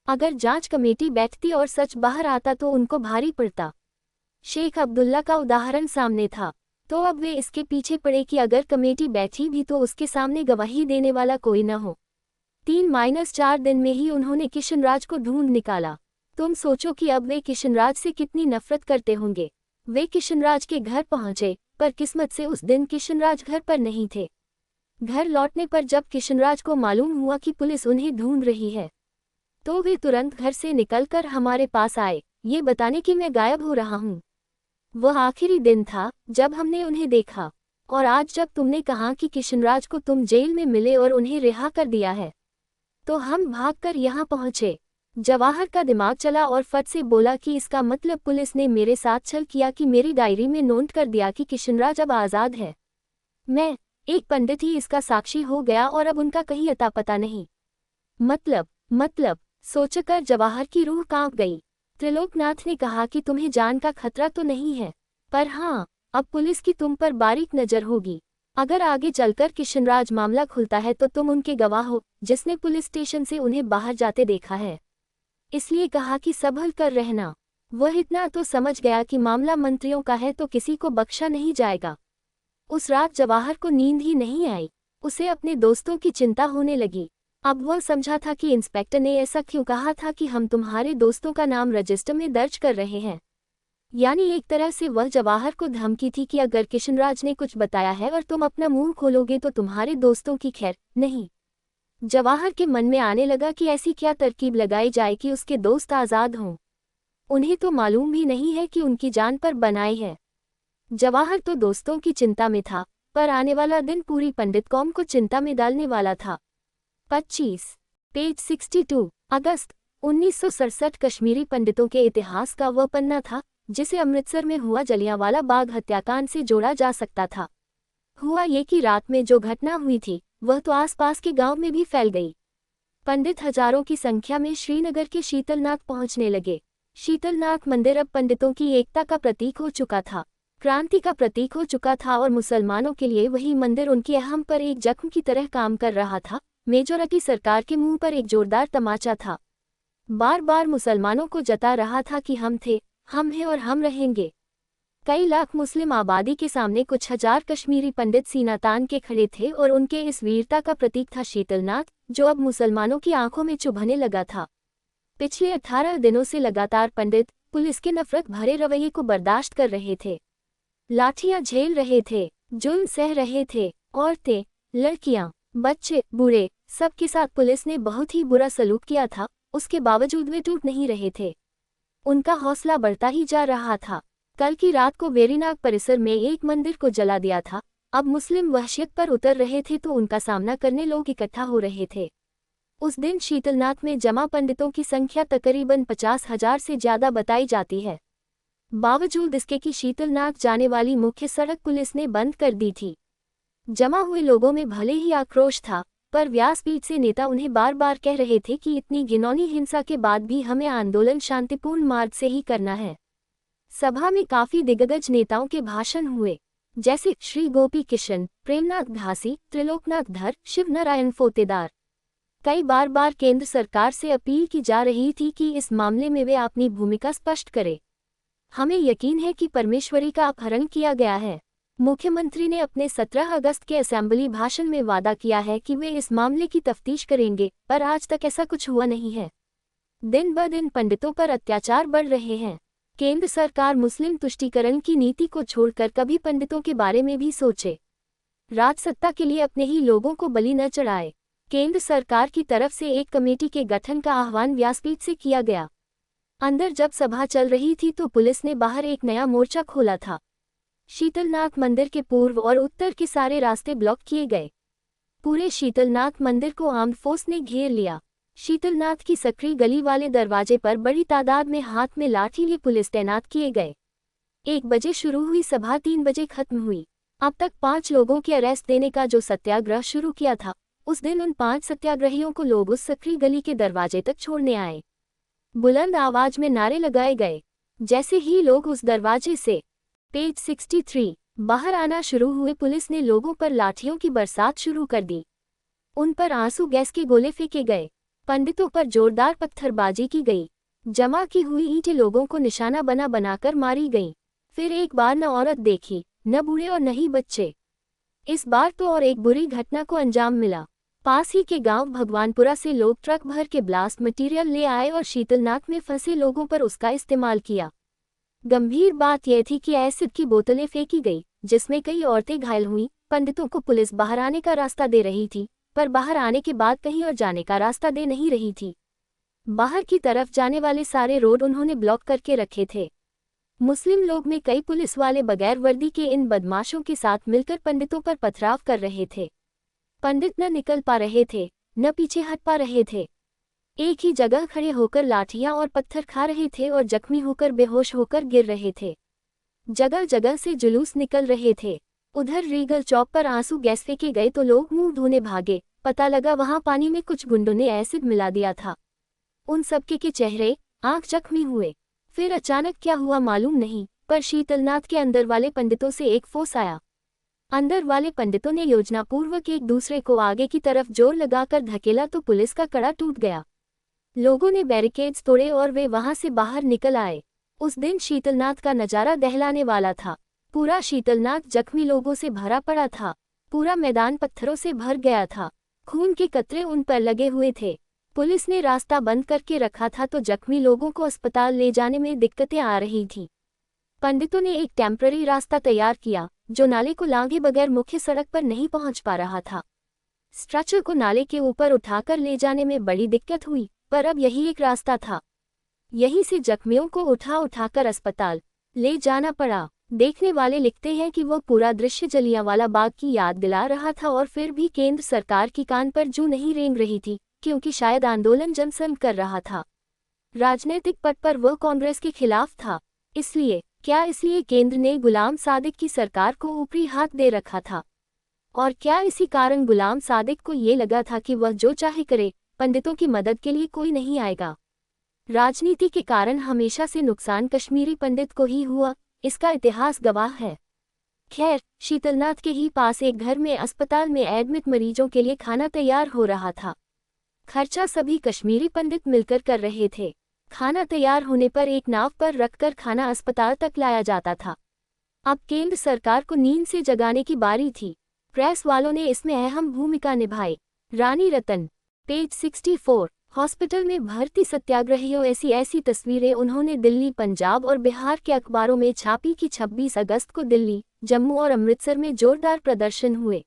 अगर जांच कमेटी बैठती और सच बाहर आता तो उनको भारी पड़ता। शेख अब्दुल्ला का उदाहरण सामने था, तो अब वे इसके पीछे पड़े कि अगर कमेटी बैठी भी तो उसके सामने गवाही देने वाला कोई न हो। 3-4 दिन में ही उन्होंने किशनराज को ढूंढ निकाला। तुम सोचो कि अब वे किशनराज से कितनी नफरत करते होंगे। वे किशनराज के घर पहुंचे, पर किस्मत से उस दिन किशनराज घर पर नहीं थे। घर लौटने पर जब किशनराज को मालूम हुआ कि पुलिस उन्हें ढूंढ रही है, तो वे तुरंत घर से निकलकर हमारे पास आए, ये बताने कि मैं गायब हो रहा हूँ। वह आखिरी दिन था जब हमने उन्हें देखा, और आज जब तुमने कहा कि किशनराज को तुम जेल में मिले और उन्हें रिहा कर दिया है, तो हम भागकर यहाँ पहुँचे। जवाहर का दिमाग चला और फट से बोला कि इसका मतलब पुलिस ने मेरे साथ छल किया कि मेरी डायरी में नोट कर दिया कि किशनराज अब आज़ाद है। मैं, एक पंडित ही इसका साक्षी हो गया और अब उनका कहीं अता पता नहीं। मतलब सोचकर जवाहर की रूह कांप गई। त्रिलोकनाथ ने कहा कि तुम्हें जान का खतरा तो नहीं है, पर हाँ, अब पुलिस की तुम पर बारीक नज़र होगी। अगर आगे चलकर किशनराज मामला खुलता है तो तुम उनके गवाह हो, जिसने पुलिस स्टेशन से उन्हें बाहर जाते देखा है। इसलिए कहा कि संभल कर रहना। वह इतना तो समझ गया कि मामला मंत्रियों का है तो किसी को बख्शा नहीं जाएगा। उस रात जवाहर को नींद ही नहीं आई। उसे अपने दोस्तों की चिंता होने लगी। अब वह समझा था कि इंस्पेक्टर ने ऐसा क्यों कहा था कि हम तुम्हारे दोस्तों का नाम रजिस्टर में दर्ज कर रहे हैं। यानी एक तरह से वह जवाहर को धमकी थी कि अगर किशनराज ने कुछ बताया है और तुम अपना मुंह खोलोगे तो तुम्हारे दोस्तों की खैर नहीं। जवाहर के मन में आने लगा कि ऐसी क्या तरकीब लगाई जाए कि उसके दोस्त आज़ाद हों। उन्हें तो मालूम भी नहीं है कि उनकी जान पर बनाई है। जवाहर तो दोस्तों की चिंता में था, पर आने वाला दिन पूरी पंडित कौम को चिंता में डालने वाला था। 25 पेज 62 अगस्त 1967 कश्मीरी पंडितों के इतिहास का वह पन्ना था जिसे अमृतसर में हुआ जलियांवाला बाग हत्याकांड से जोड़ा जा सकता था। हुआ ये कि रात में जो घटना हुई थी वह तो आसपास के गांव में भी फैल गई। पंडित हजारों की संख्या में श्रीनगर के शीतलनाथ पहुंचने लगे। शीतलनाथ मंदिर अब पंडितों की एकता का प्रतीक हो चुका था, क्रांति का प्रतीक हो चुका था, और मुसलमानों के लिए वही मंदिर उनकी अहम पर एक जख्म की तरह काम कर रहा था। मेजोरिटी सरकार के मुंह पर एक जोरदार तमाचा था। बार बार मुसलमानों को जता रहा था कि हम थे, हम हैं और हम रहेंगे। कई लाख मुस्लिम आबादी के सामने कुछ हजार कश्मीरी पंडित सीना तान के खड़े थे और उनके इस वीरता का प्रतीक था शीतलनाथ, जो अब मुसलमानों की आंखों में चुभने लगा था। पिछले 18 दिनों से लगातार पंडित पुलिस के नफरत भरे रवैये को बर्दाश्त कर रहे थे, लाठियां झेल रहे थे, जुल्म सह रहे थे। औरतें, लड़कियां, बच्चे, बूढ़े, सबके साथ पुलिस ने बहुत ही बुरा सलूक किया था। उसके बावजूद वे टूट नहीं रहे थे, उनका हौसला बढ़ता ही जा रहा था। कल की रात को वेरीनाग परिसर में एक मंदिर को जला दिया था। अब मुस्लिम वहशियत पर उतर रहे थे तो उनका सामना करने लोग इकट्ठा हो रहे थे। उस दिन शीतलनाथ में जमा पंडितों की संख्या तकरीबन 50,000 से ज्यादा बताई जाती है। बावजूद इसके कि शीतलनाथ जाने वाली मुख्य सड़क पुलिस ने बंद कर दी थी। जमा हुए लोगों में भले ही आक्रोश था, पर व्यासपीठ से नेता उन्हें बार बार कह रहे थे कि इतनी घिनौनी हिंसा के बाद भी हमें आंदोलन शांतिपूर्ण मार्ग से ही करना है। सभा में काफी दिग्गज नेताओं के भाषण हुए, जैसे श्री गोपी किशन, प्रेमनाथ घासी, त्रिलोकनाथ धर, शिव नारायण फोतेदार। कई बार केंद्र सरकार से अपील की जा रही थी कि इस मामले में वे अपनी भूमिका स्पष्ट करे। हमें यकीन है कि परमेश्वरी का अपहरण किया गया है। मुख्यमंत्री ने अपने 17 अगस्त के असेंबली भाषण में वादा किया है कि वे इस मामले की तफ्तीश करेंगे, पर आज तक ऐसा कुछ हुआ नहीं है। दिन ब दिन पंडितों पर अत्याचार बढ़ रहे हैं। केंद्र सरकार मुस्लिम तुष्टीकरण की नीति को छोड़कर कभी पंडितों के बारे में भी सोचे। राजसत्ता के लिए अपने ही लोगों को बलि न चढ़ाए। केंद्र सरकार की तरफ से एक कमेटी के गठन का आह्वान व्यासपीठ से किया गया। अंदर जब सभा चल रही थी तो पुलिस ने बाहर एक नया मोर्चा खोला था। शीतलनाथ मंदिर के पूर्व और उत्तर के सारे रास्ते ब्लॉक किए गए। पूरे शीतलनाथ मंदिर को आर्म्ड फोर्स ने घेर लिया। शीतलनाथ की सकरी गली वाले दरवाजे पर बड़ी तादाद में हाथ में लाठी लिए पुलिस तैनात किए गए। 1 बजे शुरू हुई सभा 3 बजे खत्म हुई। अब तक 5 लोगों के अरेस्ट देने का जो सत्याग्रह शुरू किया था, उस दिन उन 5 सत्याग्रहियों को लोग उस सकरी गली के दरवाजे तक छोड़ने आए। बुलंद आवाज में नारे लगाए गए। जैसे ही लोग उस दरवाजे से पेज 63 बाहर आना शुरू हुए, पुलिस ने लोगों पर लाठियों की बरसात शुरू कर दी। उन पर आंसू गैस के गोले फेंके गए। पंडितों पर जोरदार पत्थरबाजी की गई। जमा की हुई ईंटें लोगों को निशाना बना बनाकर मारी गईं। फिर एक बार न औरत देखी, न बूढ़े और न ही बच्चे। इस बार तो और एक बुरी घटना को अंजाम मिला। पास ही के गांव भगवानपुरा से लोग ट्रक भर के ब्लास्ट मटेरियल ले आए और शीतलनाथ में फंसे लोगों पर उसका इस्तेमाल किया। गंभीर बात यह थी कि एसिड की बोतलें फेंकी गई, जिसमें कई औरतें घायल हुईं। पंडितों को पुलिस बाहर आने का रास्ता दे रही थी, पर बाहर आने के बाद कहीं और जाने का रास्ता दे नहीं रही थी। बाहर की तरफ जाने वाले सारे रोड उन्होंने ब्लॉक करके रखे थे। मुस्लिम लोग में कई पुलिस वाले बगैर वर्दी के इन बदमाशों के साथ मिलकर पंडितों पर पथराव कर रहे थे। पंडित न निकल पा रहे थे, न पीछे हट पा रहे थे। एक ही जगह खड़े होकर लाठियां और पत्थर खा रहे थे और जख्मी होकर बेहोश होकर गिर रहे थे। जगह जगह से जुलूस निकल रहे थे। उधर रीगल चौक पर आंसू गैस फेंके गए तो लोग मुंह धोने भागे। पता लगा वहां पानी में कुछ गुंडों ने एसिड मिला दिया था। उन सबके के चेहरे, आंख जख्मी हुए। फिर अचानक क्या हुआ मालूम नहीं, पर शीतलनाथ के अंदर वाले पंडितों से एक फोर्स आया। अंदर वाले पंडितों ने योजनापूर्वक एक दूसरे को आगे की तरफ जोर लगाकर धकेला तो पुलिस का कड़ा टूट गया। लोगों ने बैरिकेड्स तोड़े और वे वहां से बाहर निकल आए। उस दिन शीतलनाथ का नजारा दहलाने वाला था। पूरा शीतलनाथ जख्मी लोगों से भरा पड़ा था। पूरा मैदान पत्थरों से भर गया था। खून के कतरे उन पर लगे हुए थे। पुलिस ने रास्ता बंद करके रखा था तो जख्मी लोगों को अस्पताल ले जाने में दिक्कतें आ रही थीं। पंडितों ने एक टेम्पररी रास्ता तैयार किया, जो नाले को लांघे बगैर मुख्य सड़क पर नहीं पहुंच पा रहा था। स्ट्रेचर को नाले के ऊपर उठाकर ले जाने में बड़ी दिक्कत हुई, पर अब यही एक रास्ता था। यहीं से जख्मियों को उठाकर अस्पताल ले जाना पड़ा। देखने वाले लिखते हैं कि वह पूरा दृश्य जलियांवाला बाग की याद दिला रहा था और फिर भी केंद्र सरकार की कान पर जूं नहीं रेंग रही थी, क्योंकि शायद आंदोलन जनसंघ कर रहा था। राजनीतिक पट पर वह कांग्रेस के खिलाफ था। इसलिए केंद्र ने गुलाम सादिक की सरकार को ऊपरी हाथ दे रखा था? और क्या इसी कारण गुलाम सादिक को ये लगा था कि वह जो चाहे करे, पंडितों की मदद के लिए कोई नहीं आएगा? राजनीति के कारण हमेशा से नुकसान कश्मीरी पंडित को ही हुआ, इसका इतिहास गवाह है। खैर, शीतलनाथ के ही पास एक घर में अस्पताल में एडमिट मरीजों के लिए खाना तैयार हो रहा था। खर्चा सभी कश्मीरी पंडित मिलकर कर रहे थे। खाना तैयार होने पर एक नाव पर रखकर खाना अस्पताल तक लाया जाता था। अब केंद्र सरकार को नींद से जगाने की बारी थी। प्रेस वालों ने इसमें अहम भूमिका निभाई। रानी रतन, पेज 64। हॉस्पिटल में भर्ती सत्याग्रहियों ऐसी तस्वीरें उन्होंने दिल्ली, पंजाब और बिहार के अखबारों में छापी कि 26 अगस्त को दिल्ली, जम्मू और अमृतसर में जोरदार प्रदर्शन हुए।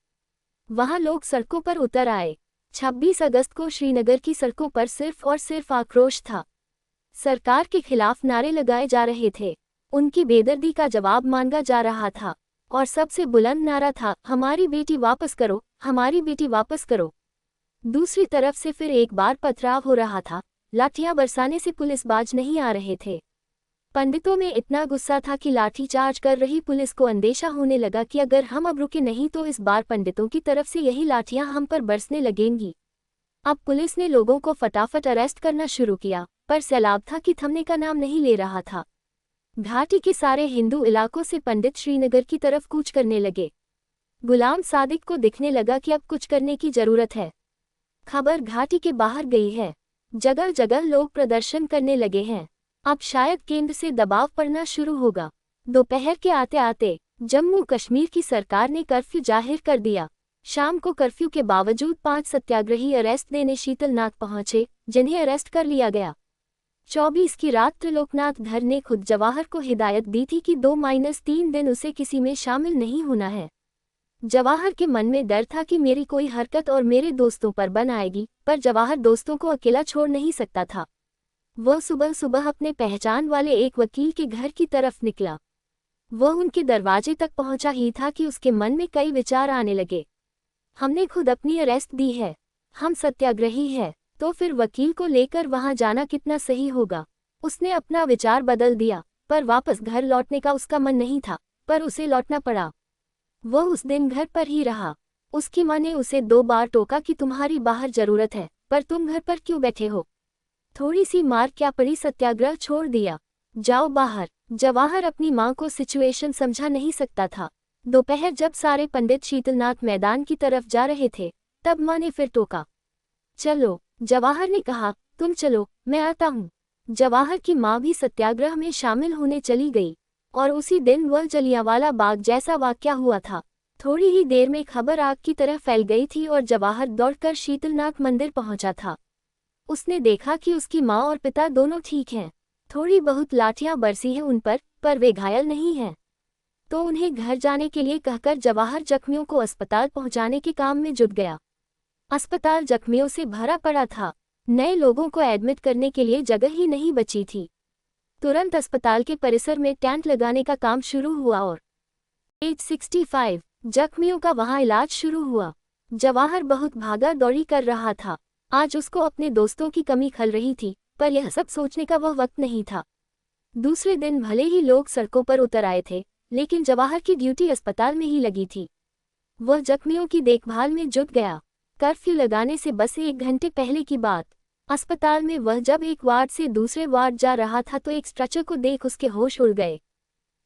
वहां लोग सड़कों पर उतर आए। 26 अगस्त को श्रीनगर की सड़कों पर सिर्फ और सिर्फ आक्रोश था। सरकार के खिलाफ नारे लगाए जा रहे थे। उनकी बेदर्दी का जवाब मांगा जा रहा था। और सबसे बुलंद नारा था, हमारी बेटी वापस करो, हमारी बेटी वापस करो। दूसरी तरफ से फिर एक बार पथराव हो रहा था। लाठियां बरसाने से पुलिस बाज नहीं आ रहे थे। पंडितों में इतना गुस्सा था कि लाठी चार्ज कर रही पुलिस को अंदेशा होने लगा कि अगर हम अब रुके नहीं तो इस बार पंडितों की तरफ से यही लाठियां हम पर बरसने लगेंगी। अब पुलिस ने लोगों को फटाफट अरेस्ट करना शुरू किया, पर सैलाब था कि थमने का नाम नहीं ले रहा था। घाटी के सारे हिंदू इलाकों से पंडित श्रीनगर की तरफ कूच करने लगे। गुलाम सादिक को दिखने लगा कि अब कुछ करने की जरूरत है। खबर घाटी के बाहर गई है। जगह जगह लोग प्रदर्शन करने लगे हैं। अब शायद केंद्र से दबाव पड़ना शुरू होगा। दोपहर के आते आते जम्मू कश्मीर की सरकार ने कर्फ्यू जाहिर कर दिया। शाम को कर्फ्यू के बावजूद 5 सत्याग्रही अरेस्ट देने शीतलनाथ पहुंचे, जिन्हें अरेस्ट कर लिया गया। 24 की रात त्रिलोकनाथ धर ने खुद जवाहर को हिदायत दी थी कि 2-3 दिन उसे किसी में शामिल नहीं होना है। जवाहर के मन में डर था कि मेरी कोई हरकत और मेरे दोस्तों पर बन आएगी, पर जवाहर दोस्तों को अकेला छोड़ नहीं सकता था। वह सुबह सुबह अपने पहचान वाले एक वकील के घर की तरफ निकला। वह उनके दरवाजे तक पहुंचा ही था कि उसके मन में कई विचार आने लगे। हमने खुद अपनी अरेस्ट दी है, हम सत्याग्रही हैं, तो फिर वकील को लेकर वहां जाना कितना सही होगा। उसने अपना विचार बदल दिया, पर वापस घर लौटने का उसका मन नहीं था, पर उसे लौटना पड़ा। वह उस दिन घर पर ही रहा। उसकी मां ने उसे 2 बार टोका कि तुम्हारी बाहर जरूरत है, पर तुम घर पर क्यों बैठे हो? थोड़ी सी मार क्या पड़ी, सत्याग्रह छोड़ दिया, जाओ बाहर। जवाहर अपनी मां को सिचुएशन समझा नहीं सकता था। दोपहर जब सारे पंडित शीतलनाथ मैदान की तरफ जा रहे थे, तब माँ ने फिर टोका। चलो, जवाहर ने कहा, तुम चलो, मैं आता हूँ। जवाहर की माँ भी सत्याग्रह में शामिल होने चली गई और उसी दिन वह जलियांवाला बाग जैसा वाकया हुआ था। थोड़ी ही देर में खबर आग की तरह फैल गई थी और जवाहर दौड़कर शीतलनाथ मंदिर पहुंचा था। उसने देखा कि उसकी माँ और पिता दोनों ठीक हैं। थोड़ी बहुत लाठियां बरसी हैं उन पर वे घायल नहीं हैं। तो उन्हें घर जाने के लिए कहकर जवाहर जख्मियों को अस्पताल पहुंचाने के काम में जुट गया। अस्पताल जख्मियों से भरा पड़ा था। नए लोगों को एडमिट करने के लिए जगह ही नहीं बची थी। तुरंत अस्पताल के परिसर में टेंट लगाने का काम शुरू हुआ और पेज 65 जख्मियों का वहां इलाज शुरू हुआ। जवाहर बहुत भागा दौड़ी कर रहा था। आज उसको अपने दोस्तों की कमी खल रही थी, पर यह सब सोचने का वह वक्त नहीं था। दूसरे दिन भले ही लोग सड़कों पर उतर आए थे, लेकिन जवाहर की ड्यूटी अस्पताल में ही लगी थी। वह जख्मियों की देखभाल में जुट गया। कर्फ्यू लगाने से बस 1 घंटे पहले की बात। अस्पताल में वह जब एक वार्ड से दूसरे वार्ड जा रहा था तो एक स्ट्रेचर को देख उसके होश उड़ गए।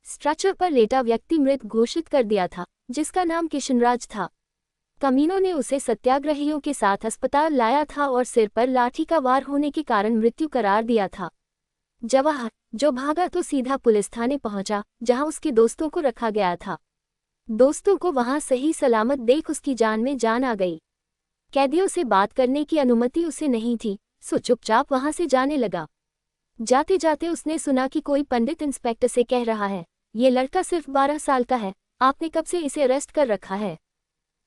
स्ट्रेचर पर लेटा व्यक्ति मृत घोषित कर दिया था, जिसका नाम किशनराज था। कमीनों ने उसे सत्याग्रहियों के साथ अस्पताल लाया था और सिर पर लाठी का वार होने के कारण मृत्यु करार दिया था। जवाहर, जो भागा तो सीधा पुलिस थाने पहुंचा, जहां उसके दोस्तों को रखा गया था। दोस्तों को वहां सही सलामत देख उसकी जान में जान आ गई। कैदियों से बात करने की अनुमति उसे नहीं थी, सो चुपचाप वहां से जाने लगा। जाते जाते उसने सुना कि कोई पंडित इंस्पेक्टर से कह रहा है, ये लड़का सिर्फ 12 साल का है, आपने कब से इसे अरेस्ट कर रखा है?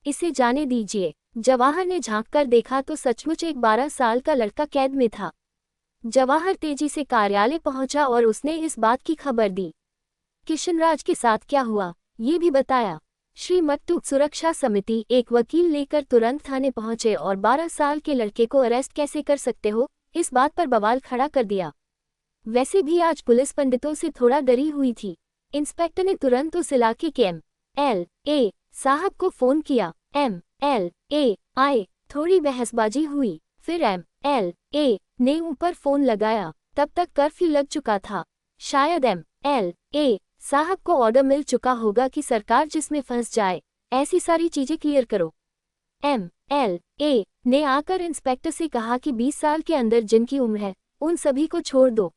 इसे जाने दीजिए। जवाहर ने झांक कर देखा तो सचमुच एक 12 साल का लड़का कैद में था। जवाहर तेजी से कार्यालय पहुंचा और उसने इस बात की खबर दी। किशनराज के साथ क्या हुआ, ये भी बताया। श्री मट्टू सुरक्षा समिति एक वकील लेकर तुरंत थाने पहुंचे और 12 साल के लड़के को अरेस्ट कैसे कर सकते हो, इस बात पर बवाल खड़ा कर दिया। वैसे भी आज पुलिस पंडितों से थोड़ा डरी हुई थी। इंस्पेक्टर ने तुरंत उस इलाके के MLA साहब को फोन किया। MLA आए, थोड़ी बहसबाजी हुई, फिर MLA ने ऊपर फोन लगाया। तब तक कर्फ्यू लग चुका था। शायद MLA साहब को ऑर्डर मिल चुका होगा कि सरकार जिसमें फंस जाए, ऐसी सारी चीजें क्लियर करो। MLA ने आकर इंस्पेक्टर से कहा कि 20 साल के अंदर जिनकी उम्र है, उन सभी को छोड़ दो।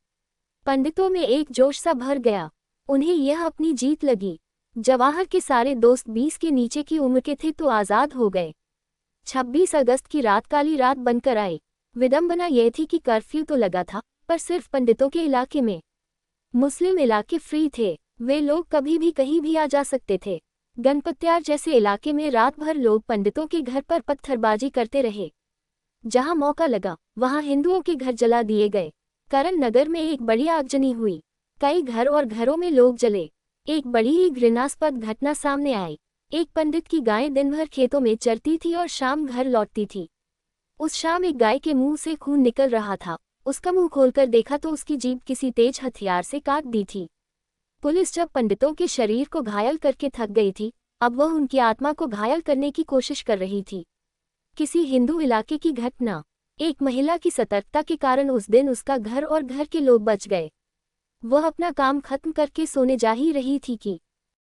पंडितों में एक जोश सा भर गया। उन्हें यह अपनी जीत लगी। जवाहर के सारे दोस्त 20 के नीचे की उम्र के थे तो आज़ाद हो गए। 26 अगस्त की रात काली रात बनकर आई। विडंबना यह थी कि कर्फ्यू तो लगा था, पर सिर्फ पंडितों के इलाके में। मुस्लिम इलाके फ्री थे, वे लोग कभी भी कहीं भी आ जा सकते थे। गणपत्यार जैसे इलाके में रात भर लोग पंडितों के घर पर पत्थरबाजी करते रहे। जहां मौका लगा वहां हिंदुओं के घर जला दिए गए। करण नगर में एक बड़ी आगजनी हुई। कई घर और घरों में लोग जले। एक बड़ी ही घृणास्पद घटना सामने आई। एक पंडित की गाय दिन भर खेतों में चरती थी और शाम घर लौटती थी। उस शाम एक गाय के मुंह से खून निकल रहा था। उसका मुंह खोलकर देखा तो उसकी जीभ किसी तेज हथियार से काट दी थी। पुलिस जब पंडितों के शरीर को घायल करके थक गई थी, अब वह उनकी आत्मा को घायल करने की कोशिश कर रही थी। किसी हिंदू इलाके की घटना। एक महिला की सतर्कता के कारण उस दिन उसका घर और घर के लोग बच गए। वह अपना काम खत्म करके सोने जा ही रही थी कि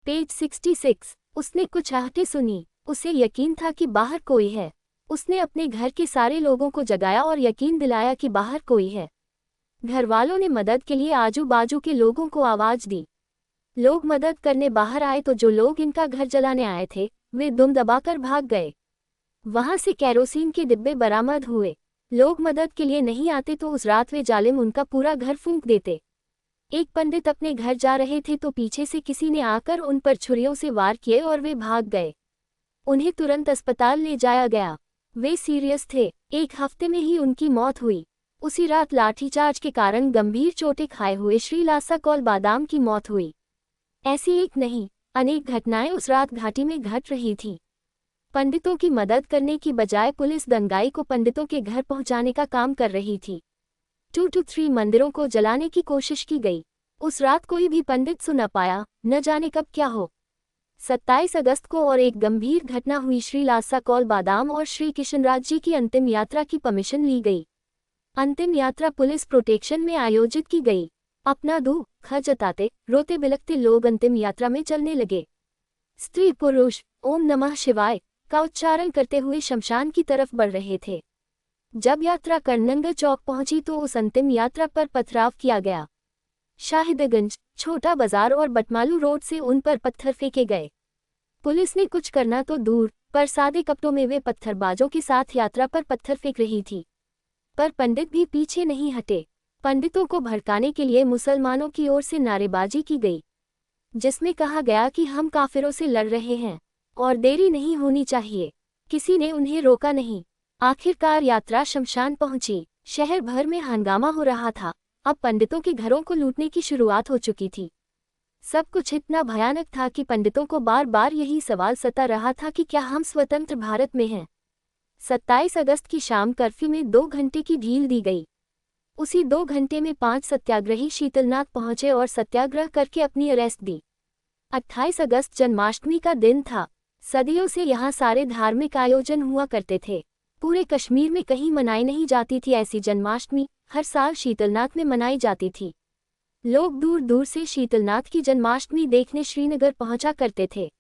पेज 66 उसने कुछ आहटें सुनी। उसे यकीन था कि बाहर कोई है। उसने अपने घर के सारे लोगों को जगाया और यकीन दिलाया कि बाहर कोई है। घर वालों ने मदद के लिए आजू बाजू के लोगों को आवाज दी। लोग मदद करने बाहर आए तो जो लोग इनका घर जलाने आए थे, वे दुम दबाकर भाग गए। वहां से कैरोसिन के डिब्बे बरामद हुए। लोग मदद के लिए नहीं आते तो उस रात वे जालिम उनका पूरा घर फूंक देते। एक पंडित अपने घर जा रहे थे तो पीछे से किसी ने आकर उन पर छुरियों से वार किए और वे भाग गए। उन्हें तुरंत अस्पताल ले जाया गया। वे सीरियस थे। 1 हफ्ते में ही उनकी मौत हुई। उसी रात लाठीचार्ज के कारण गंभीर चोटें खाए हुए श्री लासा कौल बादाम की मौत हुई। ऐसी एक नहीं, अनेक घटनाएं उस रात घाटी में घट रही थीं। पंडितों की मदद करने की बजाय पुलिस दंगाई को पंडितों के घर पहुंचाने का काम कर रही थी। 2-3 मंदिरों को जलाने की कोशिश की गई। उस रात कोई भी पंडित सो न पाया, न जाने कब क्या हो। 27 अगस्त को और एक गंभीर घटना हुई। श्री लासा कौल बादाम और श्री किशनराज जी की अंतिम यात्रा की परमिशन ली गई। अंतिम यात्रा पुलिस प्रोटेक्शन में आयोजित की गई। अपना दुख जताते रोते बिलखते लोग अंतिम यात्रा में चलने लगे। स्त्री पुरुष ओम नमः शिवाय का उच्चारण करते हुए शमशान की तरफ बढ़ रहे थे। जब यात्रा करनंगा चौक पहुंची तो उस अंतिम यात्रा पर पथराव किया गया। शाहिदगंज, छोटा बाजार और बटमालू रोड से उन पर पत्थर फेंके गए। पुलिस ने कुछ करना तो दूर, पर सादे कपड़ों में वे पत्थरबाजों के साथ यात्रा पर पत्थर फेंक रही थी। पर पंडित भी पीछे नहीं हटे। पंडितों को भड़काने के लिए मुसलमानों की ओर से नारेबाजी की गई, जिसमें कहा गया कि हम काफिरों से लड़ रहे हैं और देरी नहीं होनी चाहिए। किसी ने उन्हें रोका नहीं। आखिरकार यात्रा शमशान पहुंची। शहर भर में हंगामा हो रहा था। अब पंडितों के घरों को लूटने की शुरुआत हो चुकी थी। सब कुछ इतना भयानक था कि पंडितों को बार बार यही सवाल सता रहा था कि क्या हम स्वतंत्र भारत में हैं। 27 अगस्त की शाम कर्फ्यू में 2 घंटे की ढील दी गई। उसी 2 घंटे में 5 सत्याग्रही शीतलनाथ पहुंचे और सत्याग्रह करके अपनी अरेस्ट दी। 28 अगस्त जन्माष्टमी का दिन था। सदियों से यहाँ सारे धार्मिक आयोजन हुआ करते थे। पूरे कश्मीर में कहीं मनाई नहीं जाती थी ऐसी जन्माष्टमी। हर साल शीतलनाथ में मनाई जाती थी। लोग दूर दूर से शीतलनाथ की जन्माष्टमी देखने श्रीनगर पहुंचा करते थे।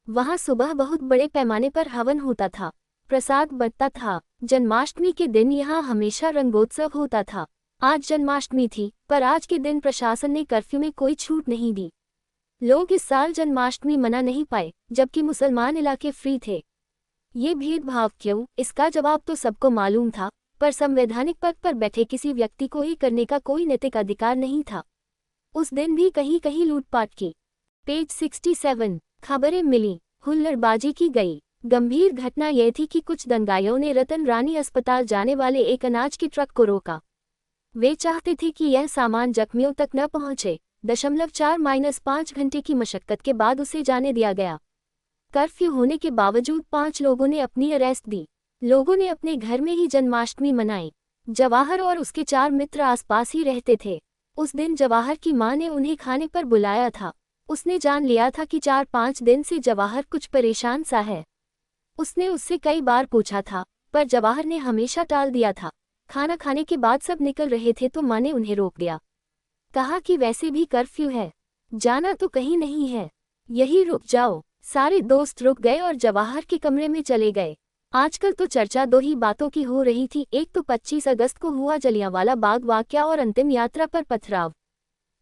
वहां सुबह बहुत बड़े पैमाने पर हवन होता था, प्रसाद बंटता था। जन्माष्टमी के दिन यहाँ हमेशा रंगोत्सव होता था। आज जन्माष्टमी थी, पर आज के दिन प्रशासन ने कर्फ्यू में कोई छूट नहीं दी। लोग इस साल जन्माष्टमी मना नहीं पाए, जबकि मुसलमान इलाके फ्री थे। ये भेदभाव क्यों? इसका जवाब तो सबको मालूम था, पर संवैधानिक पद पर बैठे किसी व्यक्ति को ये करने का कोई नैतिक अधिकार नहीं था। उस दिन भी कहीं कहीं लूटपाट की। पेज 67 खबरें मिली, हुल्लड़बाजी की गई। गंभीर घटना यह थी कि कुछ दंगाइयों ने रतन रानी अस्पताल जाने वाले एक अनाज के ट्रक को रोका। वे चाहते थे कि यह सामान जख्मियों तक न पहुंचे। 4-5 घंटे की मशक्कत के बाद उसे जाने दिया गया। कर्फ्यू होने के बावजूद 5 लोगों ने अपनी अरेस्ट दी। लोगों ने अपने घर में ही जन्माष्टमी मनाई। जवाहर और उसके 4 मित्र आसपास ही रहते थे। उस दिन जवाहर की मां ने उन्हें खाने पर बुलाया था। उसने जान लिया था कि 4-5 दिन से जवाहर कुछ परेशान सा है। उसने उससे कई बार पूछा था, पर जवाहर ने हमेशा टाल दिया था। खाना खाने के बाद सब निकल रहे थे तो मां ने उन्हें रोक दिया। कहा कि वैसे भी कर्फ्यू है, जाना तो कहीं नहीं है, यही रुक जाओ। सारे दोस्त रुक गए और जवाहर के कमरे में चले गए। आजकल तो चर्चा 2 ही बातों की हो रही थी। एक तो 25 अगस्त को हुआ जलियांवाला बाग वाकया और अंतिम यात्रा पर पथराव।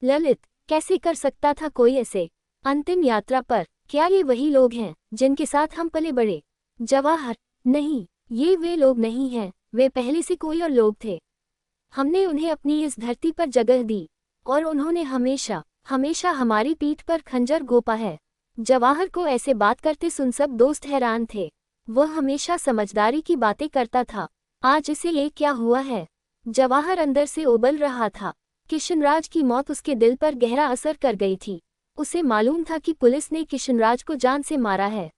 ललित, कैसे कर सकता था कोई ऐसे? अंतिम यात्रा पर क्या ये वही लोग हैं जिनके साथ हम पले बड़े? जवाहर, नहीं, ये वे लोग नहीं हैं, वे पहले से कोई और लोग थे। हमने उन्हें अपनी इस धरती पर जगह दी और उन्होंने हमेशा हमेशा हमारी पीठ पर खंजर घोंपा है। जवाहर को ऐसे बात करते सुन सब दोस्त हैरान थे। वह हमेशा समझदारी की बातें करता था, आज इसे ये क्या हुआ है? जवाहर अंदर से उबल रहा था। किशनराज की मौत उसके दिल पर गहरा असर कर गई थी। उसे मालूम था कि पुलिस ने किशनराज को जान से मारा है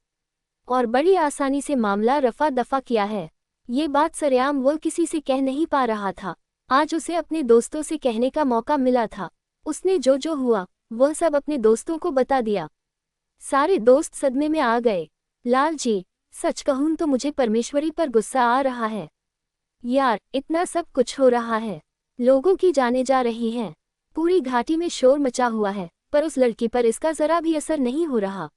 और बड़ी आसानी से मामला रफा दफा किया है। ये बात सरेआम वह किसी से कह नहीं पा रहा था। आज उसे अपने दोस्तों से कहने का मौका मिला था। उसने जो जो हुआ वह सब अपने दोस्तों को बता दिया। सारे दोस्त सदमे में आ गए। लाल जी, सच कहूं तो मुझे परमेश्वरी पर गुस्सा आ रहा है। यार, इतना सब कुछ हो रहा है, लोगों की जानें जा रही हैं, पूरी घाटी में शोर मचा हुआ है, पर उस लड़की पर इसका जरा भी असर नहीं हो रहा।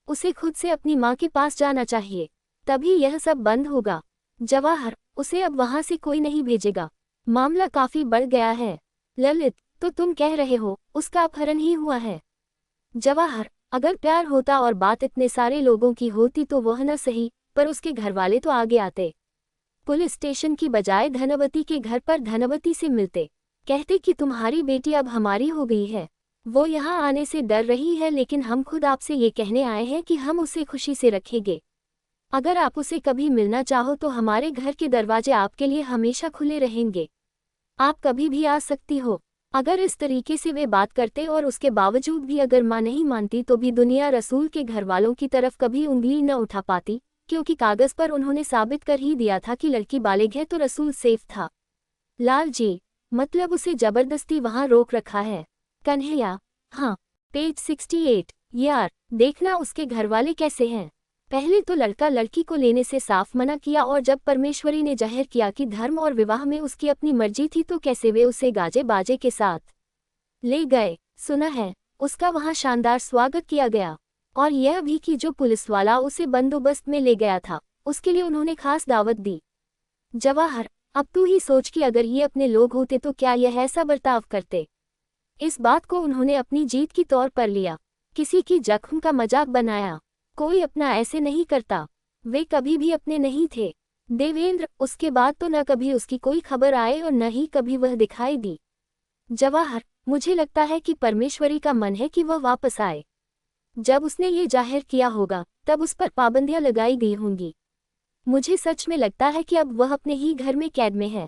उसे खुद से अपनी माँ के पास जाना चाहिए, तभी यह सब बंद होगा। जवाहर, उसे अब वहां से कोई नहीं भेजेगा। मामला काफी बढ़ गया है। ललित, तो तुम कह रहे हो उसका अपहरण ही हुआ है? जवाहर, अगर प्यार होता और बात इतने सारे लोगों की होती तो वह न सही, पर उसके घरवाले तो आगे आते। पुलिस स्टेशन की बजाय धनवती के घर पर धनवती से मिलते, कहते कि तुम्हारी बेटी अब हमारी हो गई है। वो यहाँ आने से डर रही है, लेकिन हम खुद आपसे ये कहने आए हैं कि हम उसे खुशी से रखेंगे। अगर आप उसे कभी मिलना चाहो तो हमारे घर के दरवाजे आपके लिए हमेशा खुले रहेंगे। आप कभी भी आ सकती हो। अगर इस तरीके से वे बात करते और उसके बावजूद भी अगर माँ नहीं मानती तो भी दुनिया रसूल के घर वालों की तरफ कभी उंगली न उठा पाती, क्योंकि कागज पर उन्होंने साबित कर ही दिया था कि लड़की बालिग है तो रसूल सेफ था। लाल जी, मतलब उसे जबरदस्ती वहाँ रोक रखा है? कन्हैया, हाँ। पेज 68 यार, देखना उसके घरवाले कैसे हैं। पहले तो लड़का लड़की को लेने से साफ मना किया और जब परमेश्वरी ने जाहिर किया कि धर्म और विवाह में उसकी अपनी मर्जी थी तो कैसे वे उसे गाजे बाजे के साथ ले गए। सुना है उसका वहां शानदार स्वागत किया गया। और यह भी कि जो पुलिस वाला उसे बंदोबस्त में ले गया था उसके लिए उन्होंने खास दावत दी। जवाहर, अब तू ही सोच कि अगर ये अपने लोग होते तो क्या यह ऐसा बर्ताव करते। इस बात को उन्होंने अपनी जीत की तौर पर लिया, किसी की जख्म का मजाक बनाया। कोई अपना ऐसे नहीं करता। वे कभी भी अपने नहीं थे। देवेंद्र, उसके बाद तो न कभी उसकी कोई खबर आए और न ही कभी वह दिखाई दी। जवाहर, मुझे लगता है कि परमेश्वरी का मन है कि वह वापस आए। जब उसने ये जाहिर किया होगा तब उस पर पाबंदियां लगाई गई होंगी। मुझे सच में लगता है कि अब वह अपने ही घर में कैद में है।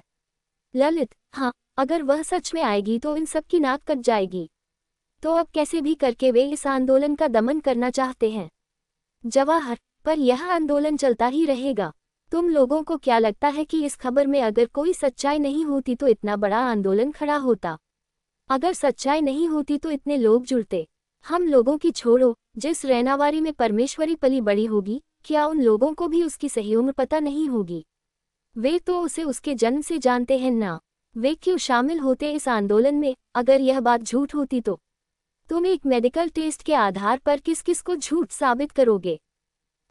ललित, हाँ, अगर वह सच में आएगी तो इन सब की नाक कट जाएगी। तो अब कैसे भी करके वे इस आंदोलन का दमन करना चाहते हैं। जवाहर, पर यह आंदोलन चलता ही रहेगा। तुम लोगों को क्या लगता है कि इस खबर में अगर कोई सच्चाई नहीं होती तो इतना बड़ा आंदोलन खड़ा होता? अगर सच्चाई नहीं होती तो इतने लोग जुड़ते। हम लोगों की छोड़ो, जिस रैनावारी में परमेश्वरी पली बड़ी होगी, क्या उन लोगों को भी उसकी सही उम्र पता नहीं होगी? वे तो उसे उसके जन्म से जानते हैं ना। वे क्यों शामिल होते इस आंदोलन में? अगर यह बात झूठ होती तो तुम एक मेडिकल टेस्ट के आधार पर किस किस को झूठ साबित करोगे?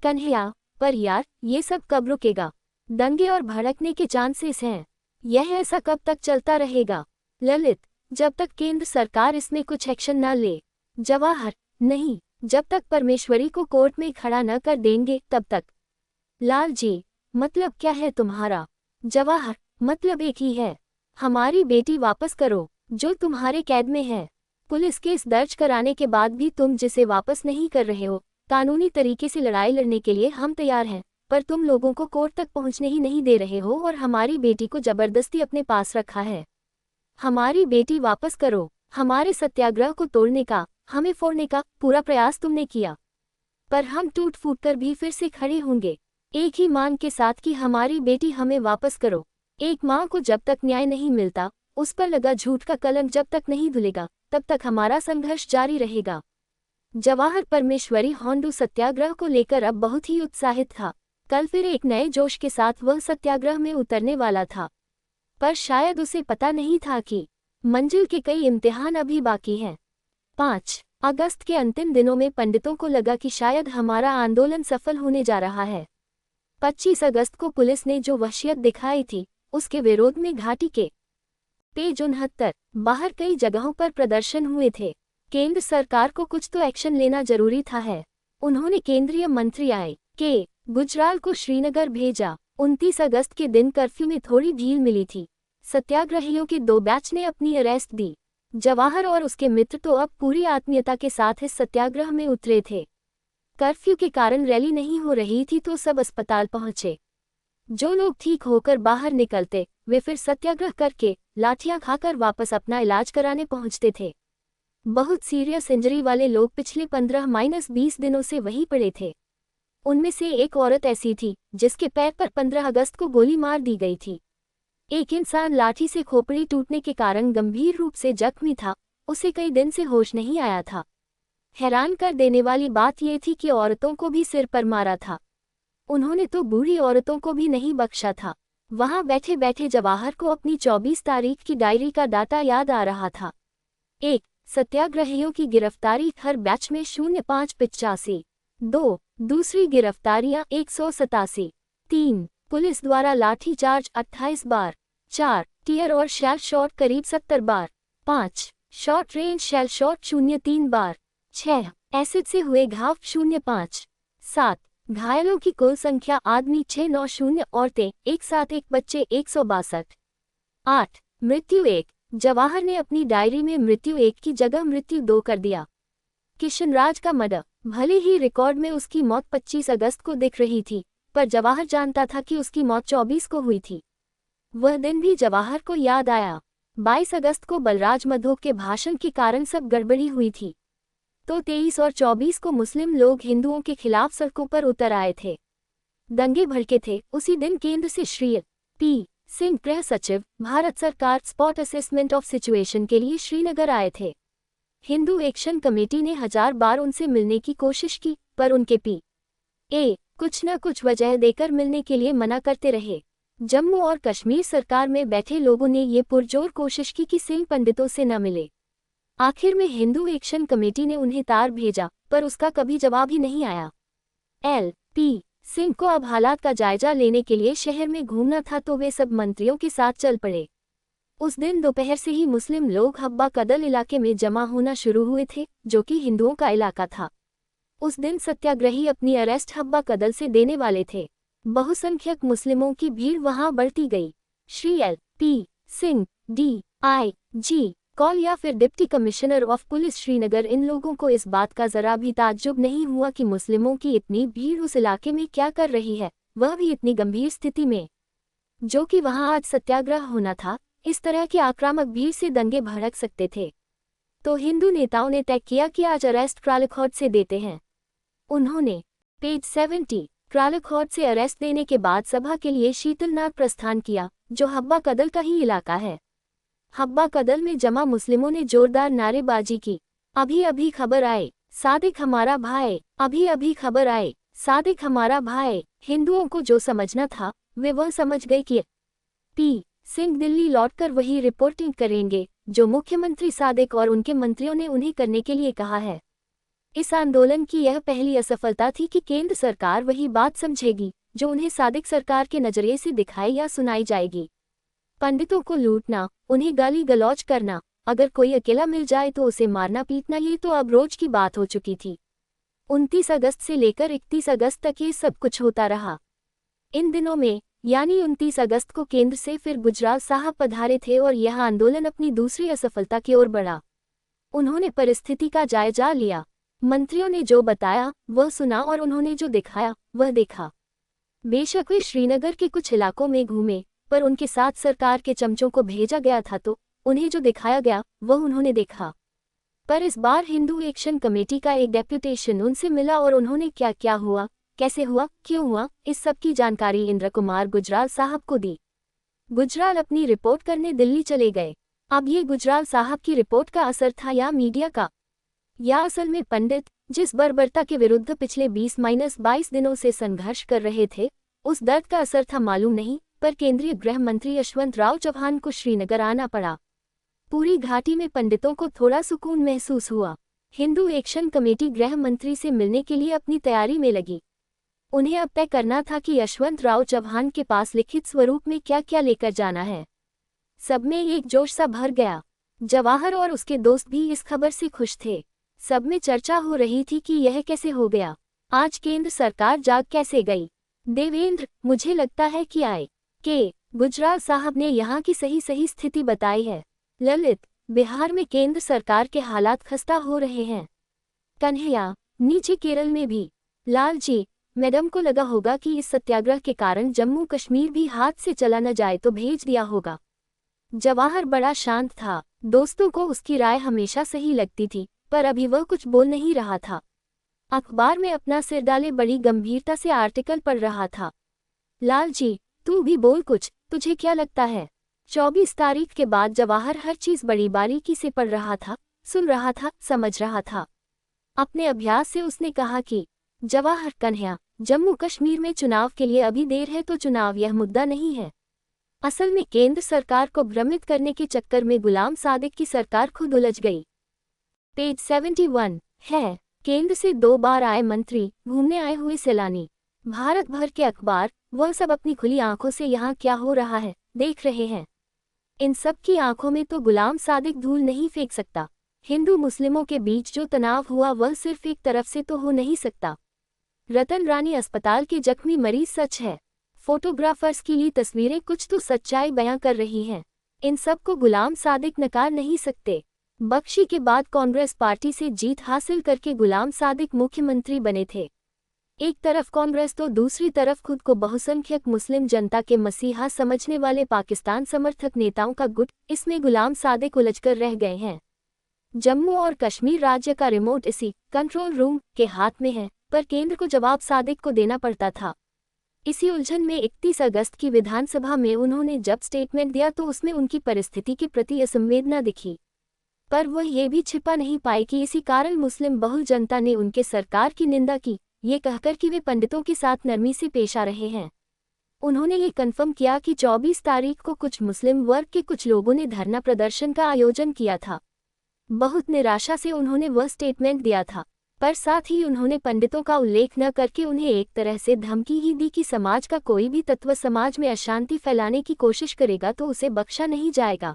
कन्हैया, पर यार, ये सब कब रुकेगा? दंगे और भड़कने के चांसेस हैं। यह ऐसा कब तक चलता रहेगा? ललित, जब तक केंद्र सरकार इसमें कुछ एक्शन न ले। जवाहर, नहीं, जब तक परमेश्वरी को कोर्ट में खड़ा न कर देंगे तब तक। लाल जी, मतलब क्या है तुम्हारा? जवाहर, मतलब एक ही है, हमारी बेटी वापस करो, जो तुम्हारे कैद में है। पुलिस केस दर्ज कराने के बाद भी तुम जिसे वापस नहीं कर रहे हो, कानूनी तरीके से लड़ाई लड़ने के लिए हम तैयार हैं, पर तुम लोगों को कोर्ट तक पहुंचने ही नहीं दे रहे हो और हमारी बेटी को जबरदस्ती अपने पास रखा है। हमारी बेटी वापस करो। हमारे सत्याग्रह को तोड़ने का, हमें फोड़ने का पूरा प्रयास तुमने किया, पर हम टूट फूट कर भी फिर से खड़े होंगे, एक ही मांग के साथ कि हमारी बेटी हमें वापस करो। एक माँ को जब तक न्याय नहीं मिलता, उस पर लगा झूठ का कलंक जब तक नहीं धुलेगा, तब तक हमारा संघर्ष जारी रहेगा। जवाहर परमेश्वरी होंडू सत्याग्रह को लेकर अब बहुत ही उत्साहित था। कल फिर एक नए जोश के साथ वह सत्याग्रह में उतरने वाला था, पर शायद उसे पता नहीं था कि मंजिल के कई इम्तिहान अभी बाकी हैं। 5 अगस्त के अंतिम दिनों में पंडितों को लगा कि शायद हमारा आंदोलन सफल होने जा रहा है। 25 अगस्त को पुलिस ने जो वहशियत दिखाई थी, उसके विरोध में घाटी के पेज 69 बाहर कई जगहों पर प्रदर्शन हुए थे। केंद्र सरकार को कुछ तो एक्शन लेना जरूरी था है। उन्होंने केंद्रीय मंत्री के गुजराल को श्रीनगर भेजा। 29 अगस्त के दिन कर्फ्यू में थोड़ी ढील मिली थी। सत्याग्रहियों के 2 बैच ने अपनी अरेस्ट दी। जवाहर और उसके मित्र तो अब पूरी आत्मीयता के साथ इस सत्याग्रह में उतरे थे। कर्फ्यू के कारण रैली नहीं हो रही थी तो सब अस्पताल पहुंचे। जो लोग ठीक होकर बाहर निकलते, वे फिर सत्याग्रह करके लाठियां खाकर वापस अपना इलाज कराने पहुंचते थे। बहुत सीरियस इंजरी वाले लोग पिछले 15-20 दिनों से वहीं पड़े थे। उनमें से एक औरत ऐसी थी जिसके पैर पर 15 अगस्त को गोली मार दी गई थी। एक इंसान लाठी से खोपड़ी टूटने के कारण गंभीर रूप से जख्मी था, उसे कई दिन से होश नहीं आया था। हैरान कर देने वाली बात यह थी कि औरतों को भी सिर पर मारा था। उन्होंने तो बूढ़ी औरतों को भी नहीं बख्शा था। वहां बैठे बैठे जवाहर को अपनी 24 तारीख की डायरी का डाटा याद आ रहा था। 1 सत्याग्रहियों की गिरफ्तारी हर बैच में 0585। 2 दूसरी गिरफ्तारियां 187। 3 पुलिस द्वारा लाठीचार्ज 28 बार। 4 टीयर और शेल शॉट करीब 70 बार। 5 शॉर्ट रेंज शेल शॉट 03 बार। 6 एसिड से हुए घाव 05। 7 घायलों की कुल संख्या आदमी 690, औरतें 171, बच्चे 162। 8 मृत्यु 1। जवाहर ने अपनी डायरी में मृत्यु 1 की जगह मृत्यु 2 कर दिया। किशनराज का मर्डर, भले ही रिकॉर्ड में उसकी मौत 25 अगस्त को दिख रही थी, पर जवाहर जानता था कि उसकी मौत 24 को हुई थी। वह दिन भी जवाहर को याद आया। 22 अगस्त को बलराज मधोक के भाषण के कारण सब गड़बड़ी हुई थी, तो 23 और 24 को मुस्लिम लोग हिंदुओं के खिलाफ सड़कों पर उतर आए थे। दंगे भड़के थे। उसी दिन केंद्र से श्री पी सिंह गृह सचिव, भारत सरकार स्पॉट असेसमेंट ऑफ सिचुएशन के लिए श्रीनगर आए थे। हिंदू एक्शन कमेटी ने 1000 बार उनसे मिलने की कोशिश की, पर उनके पी.ए. कुछ न कुछ वजह देकर मिलने के लिए मना करते रहे। जम्मू और कश्मीर सरकार में बैठे लोगों ने ये पुरजोर कोशिश की कि सिंह पंडितों से न मिले। आखिर में हिंदू एक्शन कमेटी ने उन्हें तार भेजा, पर उसका कभी जवाब ही नहीं आया। LP सिंह को अब हालात का जायजा लेने के लिए शहर में घूमना था, तो वे सब मंत्रियों के साथ चल पड़े। उस दिन दोपहर से ही मुस्लिम लोग हब्बा कदल इलाके में जमा होना शुरू हुए थे, जो कि हिंदुओं का इलाका था। उस दिन सत्याग्रही अपनी अरेस्ट हब्बा कदल से देने वाले थे। बहुसंख्यक मुस्लिमों की भीड़ वहां बढ़ती गई। श्री LP सिंह DIG कॉल या फिर deputy commissioner of police Srinagar, इन लोगों को इस बात का जरा भी ताज्जुब नहीं हुआ कि मुस्लिमों की इतनी भीड़ उस इलाके में क्या कर रही है, वह भी इतनी गंभीर स्थिति में, जो कि वहां आज सत्याग्रह होना था। इस तरह की आक्रामक भीड़ से दंगे भड़क सकते थे। तो हिंदू नेताओं ने तय किया कि आज अरेस्ट क्रालखोट से देते हैं। उन्होंने पेज 70 क्रालखोट से अरेस्ट देने के बाद सभा के लिए शीतलनाथ प्रस्थान किया, जो हब्बा कदल का ही इलाका है। हब्बा कदल में जमा मुस्लिमों ने जोरदार नारेबाजी की। अभी अभी खबर आए, सादिक हमारा भाई, अभी अभी खबर आए, सादिक हमारा भाई। हिंदुओं को जो समझना था वे वह समझ गए कि LP सिंह दिल्ली लौटकर वही रिपोर्टिंग करेंगे जो मुख्यमंत्री सादिक और उनके मंत्रियों ने उन्हें करने के लिए कहा है। इस आंदोलन की यह पहली असफलता थी कि केंद्र सरकार वही बात समझेगी जो उन्हें सादिक सरकार के नजरिए से दिखाई या सुनाई जाएगी। पंडितों को लूटना, उन्हें गाली गलौज करना, अगर कोई अकेला मिल जाए तो उसे मारना पीटना, ये तो अब रोज की बात हो चुकी थी। 29 अगस्त से लेकर 31 अगस्त तक ये सब कुछ होता रहा। इन दिनों में यानी 29 अगस्त को केंद्र से फिर गुजराल साहब पधारे थे और यह आंदोलन अपनी दूसरी असफलता की ओर बढ़ा। उन्होंने परिस्थिति का जायजा लिया। मंत्रियों ने जो बताया वह सुना और उन्होंने जो दिखाया वह देखा। बेशक वे श्रीनगर के कुछ इलाकों में घूमे, पर उनके साथ सरकार के चमचों को भेजा गया था, तो उन्हें जो दिखाया गया वह उन्होंने देखा। पर इस बार हिंदू एक्शन कमेटी का एक डेप्यूटेशन उनसे मिला और उन्होंने क्या क्या हुआ, कैसे हुआ, क्यों हुआ, इस सब की जानकारी इंद्र कुमार गुजराल साहब को दी। गुजराल अपनी रिपोर्ट करने दिल्ली चले गए। अब ये गुजराल साहब की रिपोर्ट का असर था या मीडिया का, या असल में पंडित जिस बर्बरता के विरुद्ध पिछले 20-22 दिनों से संघर्ष कर रहे थे, उस दर्द का असर था मालूम नहीं। पर केंद्रीय गृह मंत्री यशवंत राव चौहान को श्रीनगर आना पड़ा। पूरी घाटी में पंडितों को थोड़ा सुकून महसूस हुआ। हिंदू एक्शन कमेटी गृह मंत्री से मिलने के लिए अपनी तैयारी में लगी। उन्हें अब तय करना था कि यशवंत राव चौहान के पास लिखित स्वरूप में क्या क्या लेकर जाना है। सब में एक जोश सा भर गया। जवाहर और उसके दोस्त भी इस खबर से खुश थे। सब में चर्चा हो रही थी कि यह कैसे हो गया, आज केंद्र सरकार जाग कैसे गई। देवेंद्र, मुझे लगता है कि गुजराल साहब ने यहाँ की सही स्थिति बताई है। ललित, बिहार में केंद्र सरकार के हालात खस्ता हो रहे हैं। कन्हैया, नीचे केरल में भी। लालजी, मैडम को लगा होगा कि इस सत्याग्रह के कारण जम्मू कश्मीर भी हाथ से चला न जाए तो भेज दिया होगा। जवाहर बड़ा शांत था। दोस्तों को उसकी राय हमेशा सही लगती थी, पर अभी वह कुछ बोल नहीं रहा था। अखबार में अपना सिर डाले बड़ी गंभीरता से आर्टिकल पढ़ रहा था। लालजी, तू भी बोल कुछ, तुझे क्या लगता है। 24 तारीख के बाद जवाहर हर चीज बड़ी बारीकी से पढ़ रहा था, सुन रहा था, समझ रहा था। अपने अभ्यास से उसने कहा कि जवाहर, कन्हैया, जम्मू कश्मीर में चुनाव के लिए अभी देर है, तो चुनाव यह मुद्दा नहीं है। असल में केंद्र सरकार को भ्रमित करने के चक्कर में गुलाम सादिक की सरकार खुद उलझ गई। पेज 71 है। केंद्र से 2 बार आए मंत्री, घूमने आए हुए सैलानी, भारत भर के अखबार, वह सब अपनी खुली आंखों से यहाँ क्या हो रहा है देख रहे हैं। इन सब की आंखों में तो गुलाम सादिक धूल नहीं फेंक सकता। हिंदू मुस्लिमों के बीच जो तनाव हुआ वह सिर्फ एक तरफ से तो हो नहीं सकता। रतन रानी अस्पताल के जख्मी मरीज सच है। फोटोग्राफर्स की ली तस्वीरें कुछ तो सच्चाई बयां कर रही हैं। इन सब को गुलाम सादिक नकार नहीं सकते। बख्शी के बाद कांग्रेस पार्टी से जीत हासिल करके गुलाम सादिक मुख्यमंत्री बने थे। एक तरफ कांग्रेस तो दूसरी तरफ खुद को बहुसंख्यक मुस्लिम जनता के मसीहा समझने वाले पाकिस्तान समर्थक नेताओं का गुट, इसमें गुलाम सादिक उलझकर रह गए हैं। जम्मू और कश्मीर राज्य का रिमोट इसी कंट्रोल रूम के हाथ में है, पर केंद्र को जवाब सादिक को देना पड़ता था। इसी उलझन में 31 अगस्त की विधानसभा में उन्होंने जब स्टेटमेंट दिया तो उसमें उनकी परिस्थिति के प्रति असंवेदना दिखी। पर वह ये भी छिपा नहीं पाए कि इसी कारण मुस्लिम बहुल जनता ने उनके सरकार की निंदा की, ये कहकर कि वे पंडितों के साथ नरमी से पेश आ रहे हैं। उन्होंने ये कन्फर्म किया कि 24 तारीख को कुछ मुस्लिम वर्ग के कुछ लोगों ने धरना प्रदर्शन का आयोजन किया था। बहुत निराशा से उन्होंने वह स्टेटमेंट दिया था, पर साथ ही उन्होंने पंडितों का उल्लेख न करके उन्हें एक तरह से धमकी ही दी कि समाज का कोई भी तत्व समाज में अशांति फैलाने की कोशिश करेगा तो उसे बख्शा नहीं जाएगा।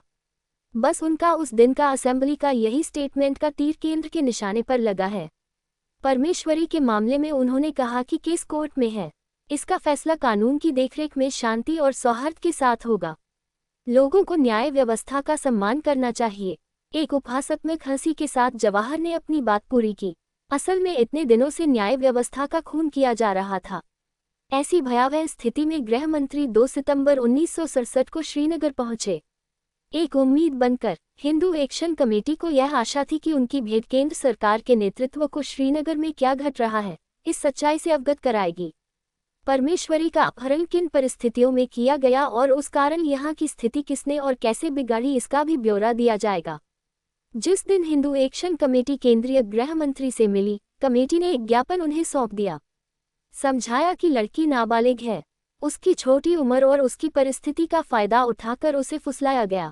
बस उनका उस दिन का असेंबली का यही स्टेटमेंट का तीर केंद्र के निशाने पर लगा है। परमेश्वरी के मामले में उन्होंने कहा कि केस कोर्ट में है, इसका फैसला कानून की देखरेख में शांति और सौहार्द के साथ होगा। लोगों को न्याय व्यवस्था का सम्मान करना चाहिए। एक उपहासात्मक हंसी के साथ जवाहर ने अपनी बात पूरी की। असल में इतने दिनों से न्याय व्यवस्था का खून किया जा रहा था। ऐसी भयावह स्थिति में गृह मंत्री 2 सितंबर 1967 को श्रीनगर पहुंचे। एक उम्मीद बनकर हिंदू एक्शन कमेटी को यह आशा थी कि उनकी भेंट केंद्र सरकार के नेतृत्व को श्रीनगर में क्या घट रहा है इस सच्चाई से अवगत कराएगी। परमेश्वरी का अपहरण किन परिस्थितियों में किया गया और उस कारण यहाँ की स्थिति किसने और कैसे बिगाड़ी इसका भी ब्यौरा दिया जाएगा। जिस दिन हिंदू एक्शन कमेटी केंद्रीय गृह मंत्री से मिली, कमेटी ने एक ज्ञापन उन्हें सौंप दिया। समझाया कि लड़की नाबालिग है, उसकी छोटी उम्र और उसकी परिस्थिति का फायदा उठाकर उसे फुसलाया गया।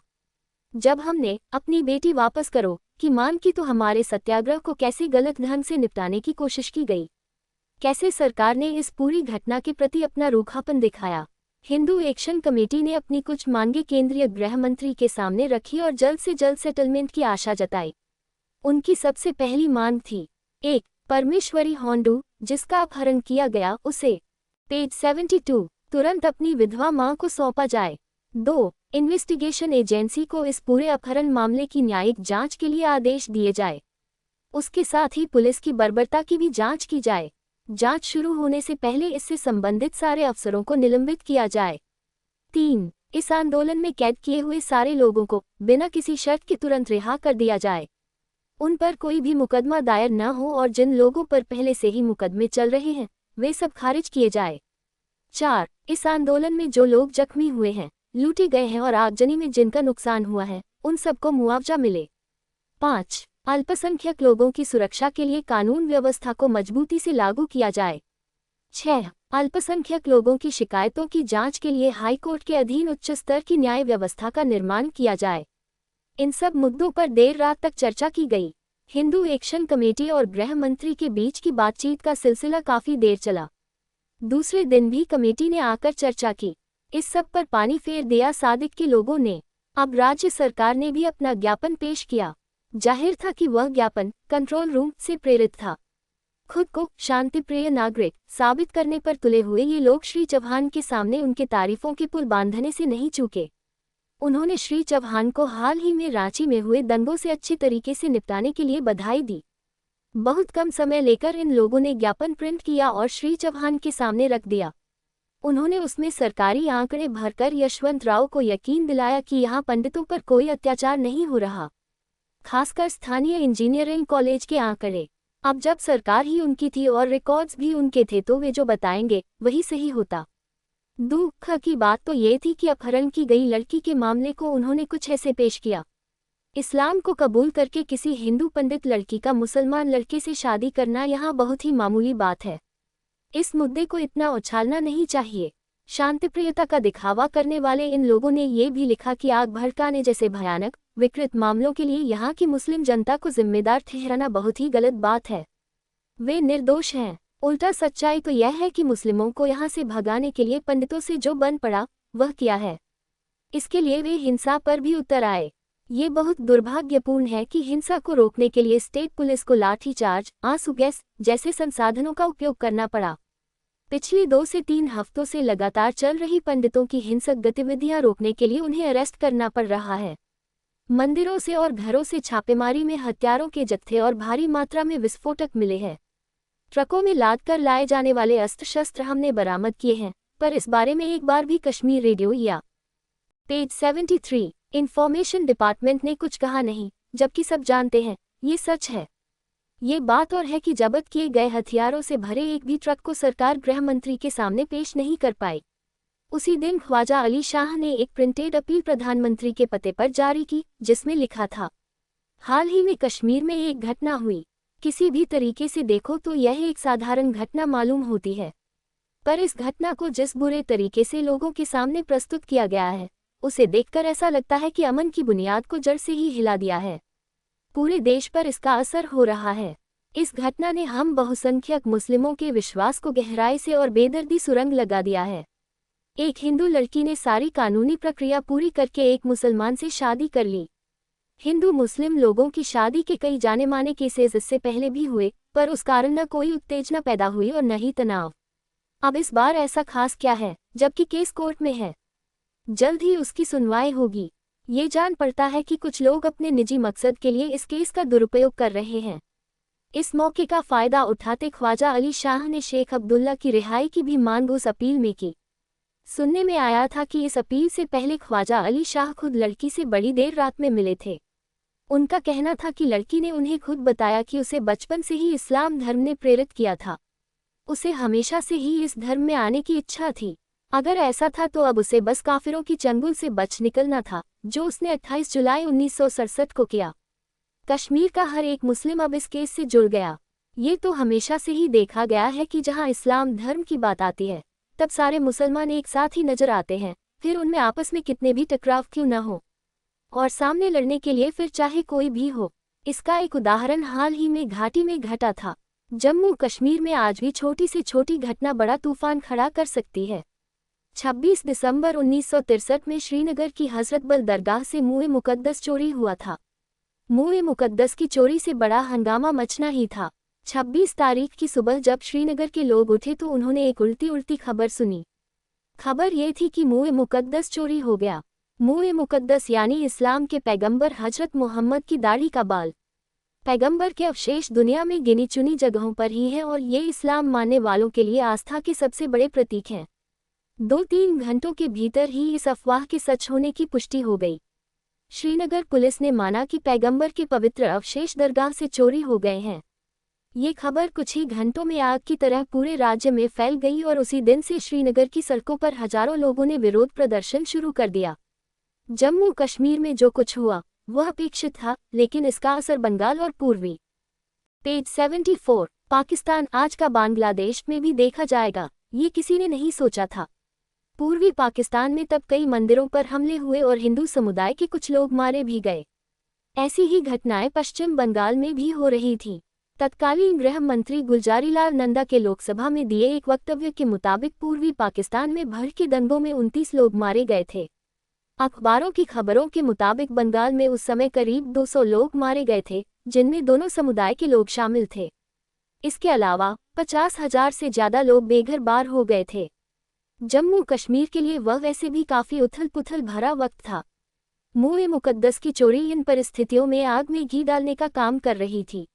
जब हमने अपनी बेटी वापस करो की मांग की तो हमारे सत्याग्रह को कैसे गलत ढंग से निपटाने की कोशिश की गई, कैसे सरकार ने इस पूरी घटना के प्रति अपना रूखापन दिखाया। हिंदू एक्शन कमेटी ने अपनी कुछ मांगे केंद्रीय गृह मंत्री के सामने रखी और जल्द से जल्द सेटलमेंट की आशा जताई। उनकी सबसे पहली मांग थी 1. परमेश्वरी होंडू जिसका अपहरण किया गया उसे पेज 72 तुरंत अपनी विधवा मां को सौंपा जाए। 2. इन्वेस्टिगेशन एजेंसी को इस पूरे अपहरण मामले की न्यायिक जांच के लिए आदेश दिए जाए। उसके साथ ही पुलिस की बर्बरता की भी जांच की जाए। जांच शुरू होने से पहले इससे संबंधित सारे अफसरों को निलंबित किया जाए। 3. इस आंदोलन में कैद किए हुए सारे लोगों को बिना किसी शर्त के तुरंत रिहा कर दिया जाए। उन पर कोई भी मुकदमा दायर न हो और जिन लोगों पर पहले से ही मुकदमे चल रहे हैं वे सब खारिज किए जाए। 4. इस आंदोलन में जो लोग जख्मी हुए हैं, लूटे गए हैं और आगजनी में जिनका नुकसान हुआ है उन सबको मुआवजा मिले। 5. अल्पसंख्यक लोगों की सुरक्षा के लिए कानून व्यवस्था को मजबूती से लागू किया जाए। 6. अल्पसंख्यक लोगों की शिकायतों की जांच के लिए हाई कोर्ट के अधीन उच्च स्तर की न्याय व्यवस्था का निर्माण किया जाए। इन सब मुद्दों पर देर रात तक चर्चा की गई। हिंदू एक्शन कमेटी और गृह मंत्री के बीच की बातचीत का सिलसिला काफी देर चला। दूसरे दिन भी कमेटी ने आकर चर्चा की। इस सब पर पानी फेर दिया सादिक के लोगों ने। अब राज्य सरकार ने भी अपना ज्ञापन पेश किया। जाहिर था कि वह ज्ञापन कंट्रोल रूम से प्रेरित था। खुद को शांतिप्रिय नागरिक साबित करने पर तुले हुए ये लोग श्री चौहान के सामने उनके तारीफों के पुल बांधने से नहीं चूके। उन्होंने श्री चौहान को हाल ही में रांची में हुए दंगों से अच्छी तरीके से निपटाने के लिए बधाई दी। बहुत कम समय लेकर इन लोगों ने ज्ञापन प्रिंट किया और श्री चौहान के सामने रख दिया। उन्होंने उसमें सरकारी आंकड़े भरकर यशवंत राव को यकीन दिलाया कि यहाँ पंडितों पर कोई अत्याचार नहीं हो रहा, खासकर स्थानीय इंजीनियरिंग कॉलेज के आंकड़े। अब जब सरकार ही उनकी थी और रिकॉर्ड्स भी उनके थे तो वे जो बताएंगे वही सही होता। दुख की बात तो ये थी कि अपहरण की गई लड़की के मामले को उन्होंने कुछ ऐसे पेश किया। इस्लाम को कबूल करके किसी हिंदू पंडित लड़की का मुसलमान लड़के से शादी करना यहाँ बहुत ही मामूली बात है। इस मुद्दे को इतना उछालना नहीं चाहिए। शांतिप्रियता का दिखावा करने वाले इन लोगों ने ये भी लिखा कि आग भड़काने जैसे भयानक विकृत मामलों के लिए यहाँ की मुस्लिम जनता को जिम्मेदार ठहराना बहुत ही गलत बात है। वे निर्दोष हैं। उल्टा सच्चाई तो यह है कि मुस्लिमों को यहाँ से भगाने के लिए पंडितों से जो बन पड़ा वह किया है। इसके लिए वे हिंसा पर भी उतर आए। ये बहुत दुर्भाग्यपूर्ण है कि हिंसा को रोकने के लिए स्टेट पुलिस को लाठीचार्ज, आंसू गैस जैसे संसाधनों का उपयोग करना पड़ा। पिछले 2 से 3 हफ्तों से लगातार चल रही पंडितों की हिंसक गतिविधियां रोकने के लिए उन्हें अरेस्ट करना पड़ रहा है। मंदिरों से और घरों से छापेमारी में हथियारों के जत्थे और भारी मात्रा में विस्फोटक मिले हैं। ट्रकों में लाद कर लाए जाने वाले अस्त्र शस्त्र हमने बरामद किए हैं, पर इस बारे में एक बार भी कश्मीर रेडियो या पेज 73 इंफॉर्मेशन डिपार्टमेंट ने कुछ कहा नहीं, जबकि सब जानते हैं ये सच है। ये बात और है कि जब्त किए गए हथियारों से भरे एक भी ट्रक को सरकार गृह मंत्री के सामने पेश नहीं कर पाई। उसी दिन ख्वाजा अली शाह ने एक प्रिंटेड अपील प्रधानमंत्री के पते पर जारी की, जिसमें लिखा था, हाल ही में कश्मीर में एक घटना हुई। किसी भी तरीके से देखो तो यह एक साधारण घटना मालूम होती है, पर इस घटना को जिस बुरे तरीके से लोगों के सामने प्रस्तुत किया गया है, उसे देखकर ऐसा लगता है कि अमन की बुनियाद को जड़ से ही हिला दिया है। पूरे देश पर इसका असर हो रहा है। इस घटना ने हम बहुसंख्यक मुस्लिमों के विश्वास को गहराई से और बेदर्दी सुरंग लगा दिया है। एक हिंदू लड़की ने सारी कानूनी प्रक्रिया पूरी करके एक मुसलमान से शादी कर ली। हिंदू मुस्लिम लोगों की शादी के कई जाने माने केसेस इससे पहले भी हुए, पर उस कारण न कोई उत्तेजना पैदा हुई और न ही तनाव। अब इस बार ऐसा खास क्या है, जबकि केस कोर्ट में है? जल्द ही उसकी सुनवाई होगी। ये जान पड़ता है कि कुछ लोग अपने निजी मकसद के लिए इस केस का दुरुपयोग कर रहे हैं। इस मौके का फायदा उठाते ख्वाजा अली शाह ने शेख अब्दुल्ला की रिहाई की भी मांग उस अपील में की। सुनने में आया था कि इस अपील से पहले ख्वाजा अली शाह खुद लड़की से बड़ी देर रात में मिले थे। उनका कहना था कि लड़की ने उन्हें खुद बताया कि उसे बचपन से ही इस्लाम धर्म ने प्रेरित किया था। उसे हमेशा से ही इस धर्म में आने की इच्छा थी। अगर ऐसा था तो अब उसे बस काफिरों की चंगुल से बच निकलना था, जो उसने 28 जुलाई 1967 को किया। कश्मीर का हर एक मुस्लिम अब इस केस से जुड़ गया। ये तो हमेशा से ही देखा गया है कि जहां इस्लाम धर्म की बात आती है, तब सारे मुसलमान एक साथ ही नजर आते हैं, फिर उनमें आपस में कितने भी टकराव क्यों न हो, और सामने लड़ने के लिए फिर चाहे कोई भी हो। इसका एक उदाहरण हाल ही में घाटी में घटा था। जम्मू कश्मीर में आज भी छोटी से छोटी घटना बड़ा तूफान खड़ा कर सकती है। 26 दिसंबर 1963 में श्रीनगर की हजरत बल दरगाह से मुए मुकद्दस चोरी हुआ था। मुए मुकद्दस की चोरी से बड़ा हंगामा मचना ही था। 26 तारीख की सुबह जब श्रीनगर के लोग उठे तो उन्होंने एक उल्टी खबर सुनी। खबर ये थी कि मुए मुकद्दस चोरी हो गया। मुए मुकद्दस यानी इस्लाम के पैगंबर हजरत मोहम्मद की दाढ़ी का बाल। पैगंबर के अवशेष दुनिया में गिनी चुनी जगहों पर ही हैं और ये इस्लाम मानने वालों के लिए आस्था के सबसे बड़े प्रतीक हैं। 2-3 घंटों के भीतर ही इस अफवाह के सच होने की पुष्टि हो गई। श्रीनगर पुलिस ने माना कि पैगंबर के पवित्र अवशेष दरगाह से चोरी हो गए हैं। ये खबर कुछ ही घंटों में आग की तरह पूरे राज्य में फैल गई और उसी दिन से श्रीनगर की सड़कों पर हजारों लोगों ने विरोध प्रदर्शन शुरू कर दिया। जम्मू कश्मीर में जो कुछ हुआ वह अपेक्षित था, लेकिन इसका असर बंगाल और पूर्वी पेज 74 पाकिस्तान आज का बांग्लादेश में भी देखा जाएगा, ये किसी ने नहीं सोचा था। पूर्वी पाकिस्तान में तब कई मंदिरों पर हमले हुए और हिंदू समुदाय के कुछ लोग मारे भी गए। ऐसी ही घटनाएं पश्चिम बंगाल में भी हो रही थीं। तत्कालीन गृह मंत्री गुलजारीलाल नंदा के लोकसभा में दिए एक वक्तव्य के मुताबिक पूर्वी पाकिस्तान में भड़के दंगों में 29 लोग मारे गए थे। अखबारों की खबरों के मुताबिक बंगाल में उस समय करीब 200 लोग मारे गए थे, जिनमें दोनों समुदाय के लोग शामिल थे। इसके अलावा 50,000 से ज्यादा लोग बेघर बार हो गए थे। जम्मू कश्मीर के लिए वह वैसे भी काफी उथल पुथल भरा वक्त था। मुए मुकद्दस की चोरी इन परिस्थितियों में आग में घी डालने का काम कर रही थी।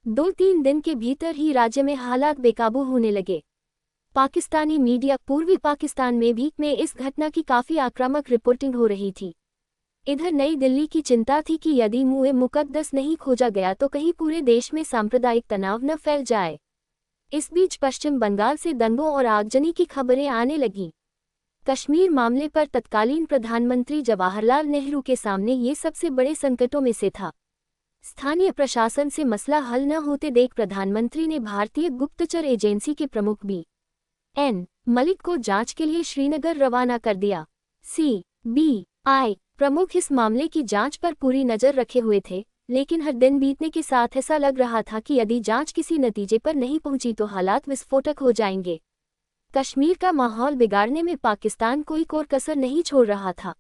2-3 दिन के भीतर ही राज्य में हालात बेकाबू होने लगे। पाकिस्तानी मीडिया पूर्वी पाकिस्तान में भी इस घटना की काफी आक्रामक रिपोर्टिंग हो रही थी। इधर नई दिल्ली की चिंता थी कि यदि मुए मुकद्दस नहीं खोजा गया तो कहीं पूरे देश में सांप्रदायिक तनाव न फैल जाए। इस बीच पश्चिम बंगाल से दंगों और आगजनी की खबरें आने लगीं। कश्मीर मामले पर तत्कालीन प्रधानमंत्री जवाहरलाल नेहरू के सामने ये सबसे बड़े संकटों में से था। स्थानीय प्रशासन से मसला हल न होते देख प्रधानमंत्री ने भारतीय गुप्तचर एजेंसी के प्रमुख बी.एन. मलिक को जांच के लिए श्रीनगर रवाना कर दिया। CBI प्रमुख इस मामले की जांच पर पूरी नज़र रखे हुए थे, लेकिन हर दिन बीतने के साथ ऐसा लग रहा था कि यदि जांच किसी नतीजे पर नहीं पहुंची तो हालात विस्फोटक हो जाएंगे। कश्मीर का माहौल बिगाड़ने में पाकिस्तान कोई कोर कसर नहीं छोड़ रहा था।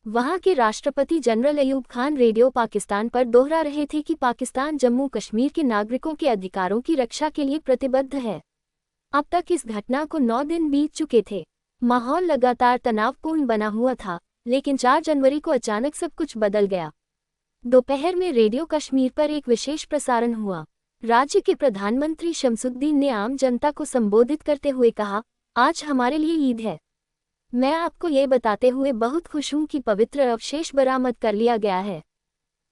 वहां के राष्ट्रपति जनरल अयूब खान रेडियो पाकिस्तान पर दोहरा रहे थे कि पाकिस्तान जम्मू कश्मीर के नागरिकों के अधिकारों की रक्षा के लिए प्रतिबद्ध है। अब तक इस घटना को 9 दिन बीत चुके थे। माहौल लगातार तनावपूर्ण बना हुआ था, लेकिन 4 जनवरी को अचानक सब कुछ बदल गया। दोपहर में रेडियो कश्मीर पर एक विशेष प्रसारण हुआ। राज्य के प्रधानमंत्री शमसुद्दीन ने आम जनता को संबोधित करते हुए कहा, आज हमारे लिए ईद है। मैं आपको ये बताते हुए बहुत खुश हूं कि पवित्र अवशेष बरामद कर लिया गया है।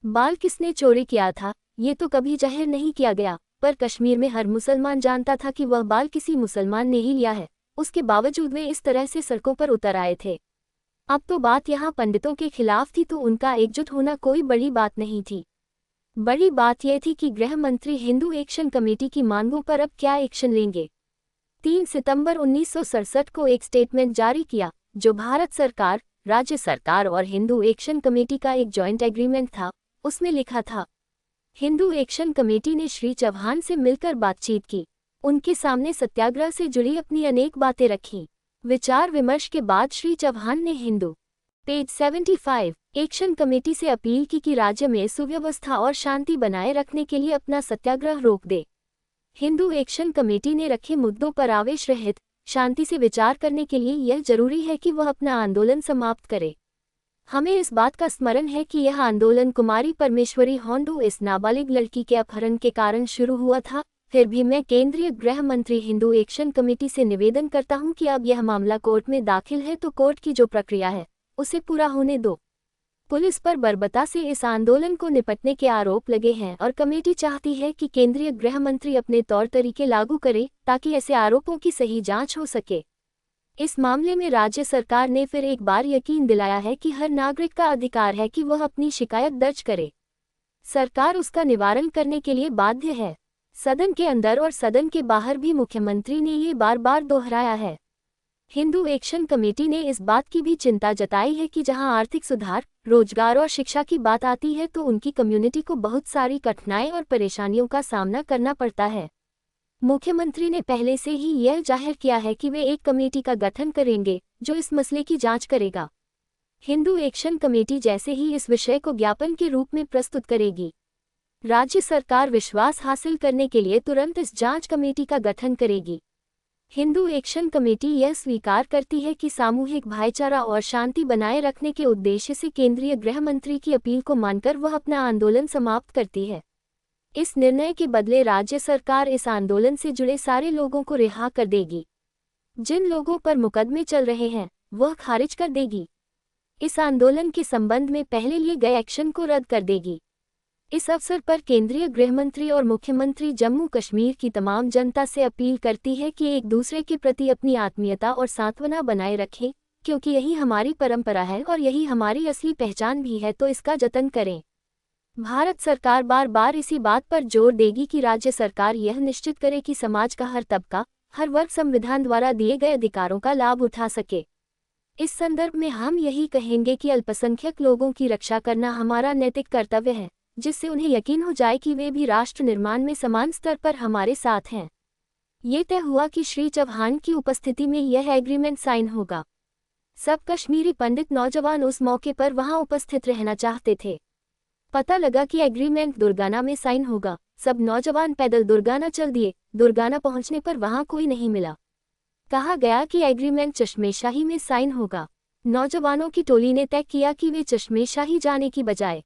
बाल किसने चोरी किया था, ये तो कभी जाहिर नहीं किया गया, पर कश्मीर में हर मुसलमान जानता था कि वह बाल किसी मुसलमान ने ही लिया है। उसके बावजूद वे इस तरह से सड़कों पर उतर आए थे। अब तो बात यहाँ पंडितों के खिलाफ थी, तो उनका एकजुट होना कोई बड़ी बात नहीं थी। बड़ी बात यह थी कि गृह मंत्री हिंदू एक्शन कमेटी की मांगों पर अब क्या एक्शन लेंगे। 3 सितंबर 1967 को एक स्टेटमेंट जारी किया, जो भारत सरकार, राज्य सरकार और हिंदू एक्शन कमेटी का एक जॉइंट एग्रीमेंट था। उसमें लिखा था, हिंदू एक्शन कमेटी ने श्री चौहान से मिलकर बातचीत की। उनके सामने सत्याग्रह से जुड़ी अपनी अनेक बातें रखीं। विचार विमर्श के बाद श्री चौहान ने हिंदू पेज 75 एक्शन कमेटी से अपील की कि राज्य में सुव्यवस्था और शांति बनाए रखने के लिए अपना सत्याग्रह रोक दे। हिंदू एक्शन कमेटी ने रखे मुद्दों पर आवेश रहित शांति से विचार करने के लिए यह जरूरी है कि वह अपना आंदोलन समाप्त करे। हमें इस बात का स्मरण है कि यह आंदोलन कुमारी परमेश्वरी होंडू इस नाबालिग लड़की के अपहरण के कारण शुरू हुआ था। फिर भी मैं केंद्रीय गृह मंत्री हिंदू एक्शन कमेटी से निवेदन करता हूं कि अब यह मामला कोर्ट में दाखिल है तो कोर्ट की जो प्रक्रिया है उसे पूरा होने दो। पुलिस पर बर्बरता से इस आंदोलन को निपटने के आरोप लगे हैं और कमेटी चाहती है कि केंद्रीय गृह मंत्री अपने तौर तरीके लागू करे ताकि ऐसे आरोपों की सही जांच हो सके। इस मामले में राज्य सरकार ने फिर एक बार यकीन दिलाया है कि हर नागरिक का अधिकार है कि वह अपनी शिकायत दर्ज करे। सरकार उसका निवारण करने के लिए बाध्य है। सदन के अंदर और सदन के बाहर भी मुख्यमंत्री ने ये बार बार दोहराया है। हिंदू एक्शन कमेटी ने इस बात की भी चिंता जताई है कि जहां आर्थिक सुधार, रोजगार और शिक्षा की बात आती है तो उनकी कम्युनिटी को बहुत सारी कठिनाई और परेशानियों का सामना करना पड़ता है। मुख्यमंत्री ने पहले से ही यह जाहिर किया है कि वे एक कमेटी का गठन करेंगे जो इस मसले की जांच करेगा। हिंदू एक्शन कमेटी जैसे ही इस विषय को ज्ञापन के रूप में प्रस्तुत करेगी। राज्य सरकार विश्वास हासिल करने के लिए तुरंत इस जांच कमेटी का गठन करेगी। हिंदू एक्शन कमेटी यह स्वीकार करती है कि सामूहिक भाईचारा और शांति बनाए रखने के उद्देश्य से केंद्रीय गृह मंत्री की अपील को मानकर वह अपना आंदोलन समाप्त करती है। इस निर्णय के बदले राज्य सरकार इस आंदोलन से जुड़े सारे लोगों को रिहा कर देगी। जिन लोगों पर मुकदमे चल रहे हैं वह खारिज कर देगी। इस आंदोलन के संबंध में पहले लिए गए एक्शन को रद्द कर देगी। इस अवसर पर केंद्रीय गृह मंत्री और मुख्यमंत्री जम्मू कश्मीर की तमाम जनता से अपील करती है कि एक दूसरे के प्रति अपनी आत्मीयता और सांत्वना बनाए रखें, क्योंकि यही हमारी परंपरा है और यही हमारी असली पहचान भी है, तो इसका जतन करें। भारत सरकार बार बार इसी बात पर जोर देगी कि राज्य सरकार यह निश्चित करे कि समाज का हर तबका, हर वर्ग संविधान द्वारा दिए गए अधिकारों का लाभ उठा सके। इस संदर्भ में हम यही कहेंगे कि अल्पसंख्यक लोगों की रक्षा करना हमारा नैतिक कर्तव्य है, जिससे उन्हें यकीन हो जाए कि वे भी राष्ट्र निर्माण में समान स्तर पर हमारे साथ हैं। ये तय हुआ कि श्री चौहान की उपस्थिति में यह एग्रीमेंट साइन होगा। सब कश्मीरी पंडित नौजवान उस मौके पर वहां उपस्थित रहना चाहते थे। पता लगा कि एग्रीमेंट दुर्गाना में साइन होगा। सब नौजवान पैदल दुर्गाना चल दिए। दुर्गाना पहुंचने पर वहां कोई नहीं मिला। कहा गया कि एग्रीमेंट चश्मेशाही में साइन होगा। नौजवानों की टोली ने तय किया कि वे चश्मेशाही जाने की बजाय